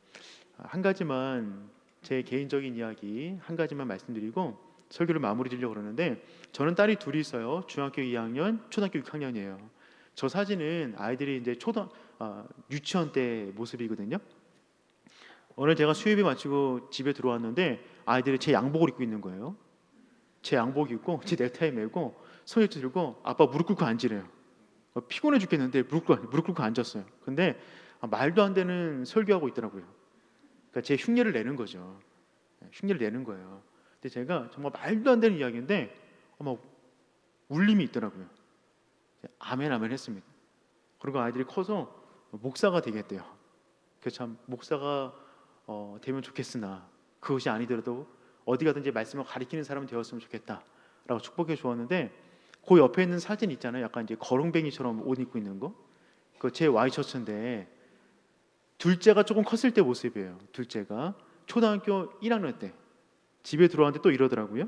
한 가지만 제 개인적인 이야기 한 가지만 말씀드리고 설교를 마무리 지려고 그러는데 저는 딸이 둘이 있어요. 중학교 2학년, 초등학교 6학년이에요. 저 사진은 아이들이 이제 유치원 때 모습이거든요. 오늘 제가 수요일에 마치고 집에 들어왔는데 아이들이 제 양복을 입고 있는 거예요. 제 양복 입고 제 넥타이 메고 손을 들고 아빠 무릎 꿇고 앉으래요. 피곤해 죽겠는데 무릎 꿇고 앉았어요. 근데 말도 안 되는 설교하고 있더라고요. 그러니까 제 흉내를 내는 거죠. 흉내를 내는 거예요. 근데 제가 정말 말도 안 되는 이야기인데 막 울림이 있더라고요. 아멘 아멘 했습니다. 그리고 아이들이 커서 목사가 되겠대요. 그래서 참 목사가 되면 좋겠으나 그것이 아니더라도 어디 가든지 말씀을 가리키는 사람이 되었으면 좋겠다라고 축복해 주었는데 그 옆에 있는 사진 있잖아요. 약간 이제 거렁뱅이처럼 옷 입고 있는 거. 그 제 와이셔츠인데 둘째가 조금 컸을 때 모습이에요. 둘째가 초등학교 1학년 때 집에 들어왔는데 또 이러더라고요.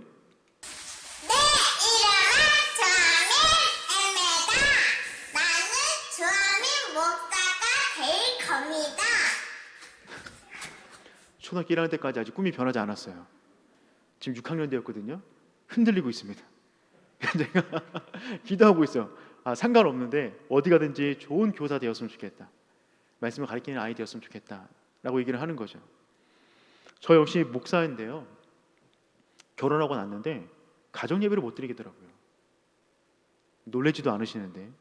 초등학교 1학년 때까지 아직 꿈이 변하지 않았어요. 지금 6학년 되었거든요. 흔들리고 있습니다. 제가 기도하고 있어요. 상관없는데 어디 가든지 좋은 교사 되었으면 좋겠다. 말씀을 가르치는 아이 되었으면 좋겠다. 라고 얘기를 하는 거죠. 저 역시 목사인데요. 결혼하고 났는데 가정 예배를 못 드리겠더라고요. 놀라지도 않으시는데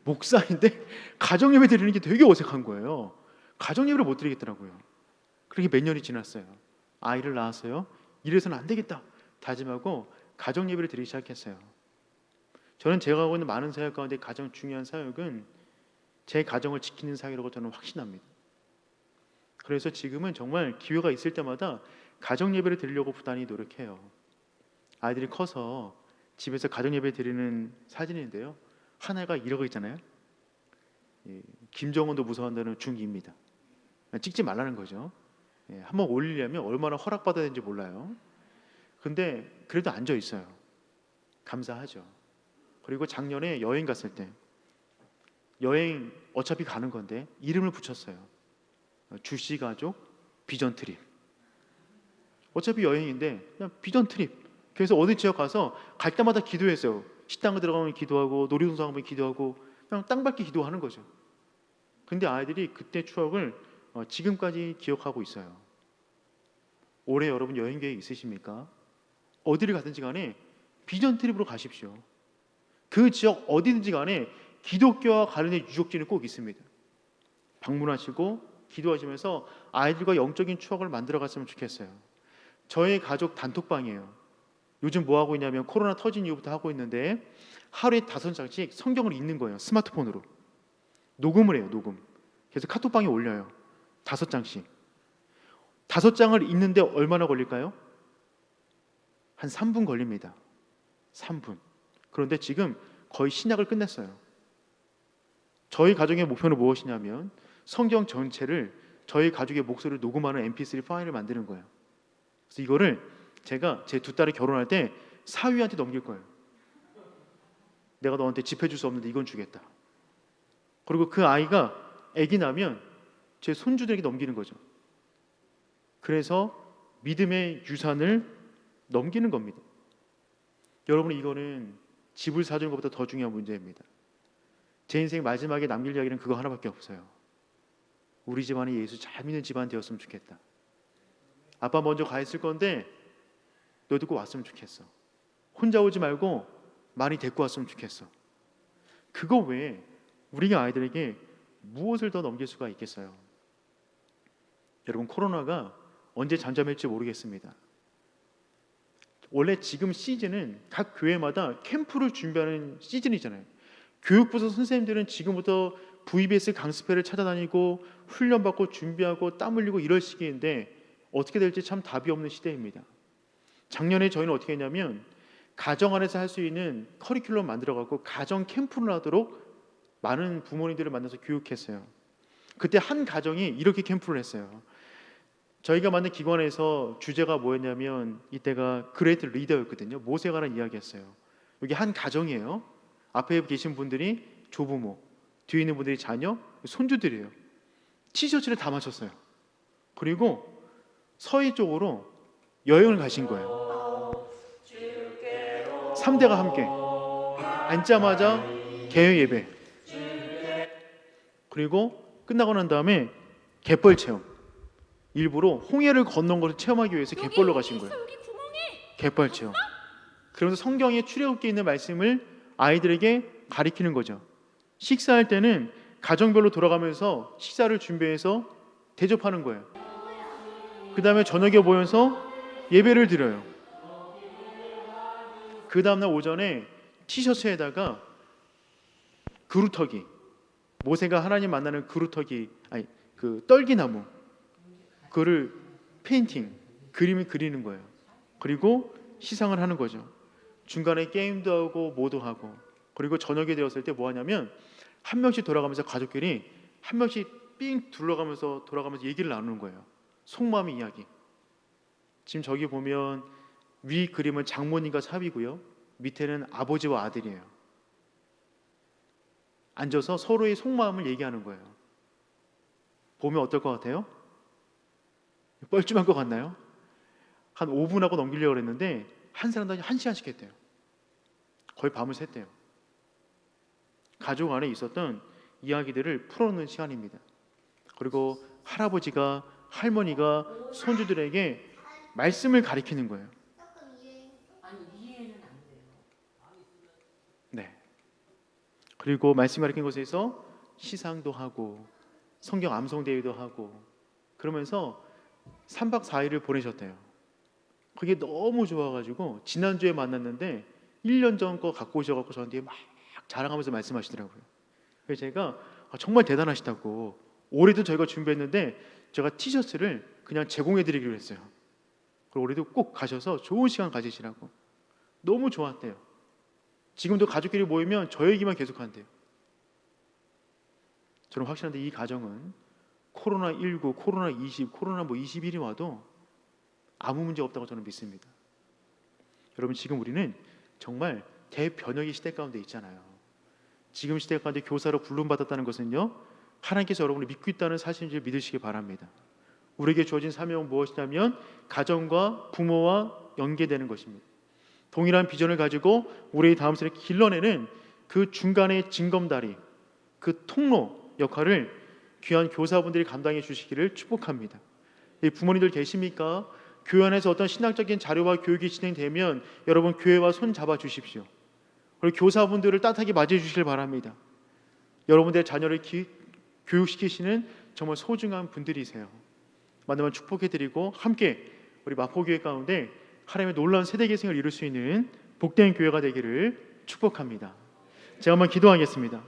목사인데 가정 예배 드리는 게 되게 어색한 거예요. 가정 예배를 못 드리겠더라고요. 그렇게 몇 년이 지났어요. 아이를 낳았어요. 이래서는 안 되겠다 다짐하고 가정 예배를 드리기 시작했어요. 저는 제가 하고 있는 많은 사역 가운데 가장 중요한 사역은 제 가정을 지키는 사역이라고 저는 확신합니다. 그래서 지금은 정말 기회가 있을 때마다 가정 예배를 드리려고 부단히 노력해요. 아이들이 커서 집에서 가정 예배 드리는 사진인데요. 하나가 이러고 있잖아요. 김정은도 무서워한다는 중2입니다. 찍지 말라는 거죠. 한번 올리려면 얼마나 허락받아야 되는지 몰라요. 근데 그래도 앉아 있어요. 감사하죠. 그리고 작년에 여행 갔을 때 여행 어차피 가는 건데 이름을 붙였어요. 주씨 가족 비전 트립. 어차피 여행인데 그냥 비전 트립. 그래서 어느 지역 가서 갈 때마다 기도했어요. 식당에 들어가면 기도하고 놀이동산 가면 기도하고 그냥 땅밟기 기도하는 거죠. 근데 아이들이 그때 추억을 지금까지 기억하고 있어요. 올해 여러분 여행 계획 있으십니까? 어디를 가든지 간에 비전 트립으로 가십시오. 그 지역 어디든지 간에 기독교와 관련된 유적지는 꼭 있습니다. 방문하시고 기도하시면서 아이들과 영적인 추억을 만들어 갔으면 좋겠어요. 저희 가족 단톡방이에요. 요즘 뭐 하고 있냐면 코로나 터진 이후부터 하고 있는데 하루에 5장씩 성경을 읽는 거예요. 스마트폰으로 녹음을 해요. 녹음. 그래서 카톡방에 올려요. 5장씩. 5장을 읽는데 얼마나 걸릴까요? 한 3분 걸립니다. 3분. 그런데 지금 거의 신약을 끝냈어요. 저희 가족의 목표는 무엇이냐면 성경 전체를 저희 가족의 목소리를 녹음하는 mp3 파일을 만드는 거예요. 그래서 이거를 제가 제 두 딸이 결혼할 때 사위한테 넘길 거예요. 내가 너한테 집해줄 수 없는데 이건 주겠다. 그리고 그 아이가 아기 나면 제 손주들에게 넘기는 거죠. 그래서 믿음의 유산을 넘기는 겁니다. 여러분, 이거는 집을 사주는 것보다 더 중요한 문제입니다. 제 인생 마지막에 남길 이야기는 그거 하나밖에 없어요. 우리 집안이 예수 잘 믿는 집안 되었으면 좋겠다. 아빠 먼저 가 있을 건데 너도 꼭 왔으면 좋겠어. 혼자 오지 말고 많이 데리고 왔으면 좋겠어. 그거 외에 우리가 아이들에게 무엇을 더 넘길 수가 있겠어요? 여러분, 코로나가 언제 잠잠할지 모르겠습니다. 원래 지금 시즌은 각 교회마다 캠프를 준비하는 시즌이잖아요. 교육부서 선생님들은 지금부터 VBS 강습회를 찾아다니고 훈련받고 준비하고 땀 흘리고 이럴 시기인데 어떻게 될지 참 답이 없는 시대입니다. 작년에 저희는 어떻게 했냐면 가정 안에서 할 수 있는 커리큘럼 만들어갖고 가정 캠프를 하도록 많은 부모님들을 만나서 교육했어요. 그때 한 가정이 이렇게 캠프를 했어요. 저희가 만든 기관에서 주제가 뭐였냐면 이때가 그레이트 리더였거든요. 모세에 관한 이야기였어요. 여기 한 가정이에요. 앞에 계신 분들이 조부모, 뒤에 있는 분들이 자녀, 손주들이에요. 티셔츠를 다 맞췄어요. 그리고 서해 쪽으로 여행을 가신 거예요. 3대가 함께 앉자마자 개회 예배, 그리고 끝나고 난 다음에 갯벌 체험. 일부러 홍해를 건넌 것을 체험하기 위해서 갯벌로 가신 거예요. 여기 구멍에 갯벌 체험. 그러면서 성경에 출애굽기에 있는 말씀을 아이들에게 가리키는 거죠. 식사할 때는 가정별로 돌아가면서 식사를 준비해서 대접하는 거예요. 그 다음에 저녁에 모여서 예배를 드려요. 그 다음날 오전에 티셔츠에다가 그루터기, 모세가 하나님 만나는 그루터기, 아니 그 떨기나무, 그거를 페인팅, 그림을 그리는 거예요. 그리고 시상을 하는 거죠. 중간에 게임도 하고 뭐도 하고. 그리고 저녁이 되었을 때 뭐 하냐면 한 명씩 돌아가면서 가족끼리 한 명씩 삥 둘러가면서 돌아가면서 얘기를 나누는 거예요. 속마음 이야기. 지금 저기 보면 위 그림은 장모님과 사위고요. 밑에는 아버지와 아들이에요. 앉아서 서로의 속마음을 얘기하는 거예요. 보면 어떨 것 같아요? 뻘쭘한 것 같나요? 한 5분 하고 넘기려고 했는데 한 사람당 1시간씩 했대요. 거의 밤을 샜대요. 가족 안에 있었던 이야기들을 풀어놓는 시간입니다. 그리고 할아버지가 할머니가 손주들에게 말씀을 가리키는 거예요. 네. 그리고 말씀 가리킨 곳에서 시상도 하고 성경 암송 대회도 하고 그러면서 3박 4일을 보내셨대요. 그게 너무 좋아가지고 지난주에 만났는데 1년 전 거 갖고 오셔갖고 저한테 막 자랑하면서 말씀하시더라고요. 그래서 제가 정말 대단하시다고, 올해도 저희가 준비했는데 제가 티셔츠를 그냥 제공해드리기로 했어요. 그리고 올해도 꼭 가셔서 좋은 시간 가지시라고. 너무 좋았대요. 지금도 가족끼리 모이면 저 얘기만 계속한대요. 저는 확실한데 이 가정은 코로나19, 코로나20, 코로나 21이 와도 아무 문제 없다고 저는 믿습니다. 여러분, 지금 우리는 정말 대변혁의 시대 가운데 있잖아요. 지금 시대 가운데 교사로 부름받았다는 것은요, 하나님께서 여러분을 믿고 있다는 사실인지 믿으시기 바랍니다. 우리에게 주어진 사명은 무엇이냐면 가정과 부모와 연계되는 것입니다. 동일한 비전을 가지고 우리의 다음 세대를 길러내는 그 중간의 징검다리, 그 통로 역할을 귀한 교사분들이 감당해 주시기를 축복합니다. 부모님들 계십니까? 교회 안에서 어떤 신학적인 자료와 교육이 진행되면 여러분 교회와 손 잡아 주십시오. 그리고 교사분들을 따뜻하게 맞이해 주시길 바랍니다. 여러분들의 자녀를 교육시키시는 정말 소중한 분들이세요. 만나면 축복해드리고 함께 우리 마포교회 가운데 하나님의 놀라운 세대 계승을 이룰 수 있는 복된 교회가 되기를 축복합니다. 제가 한번 기도하겠습니다.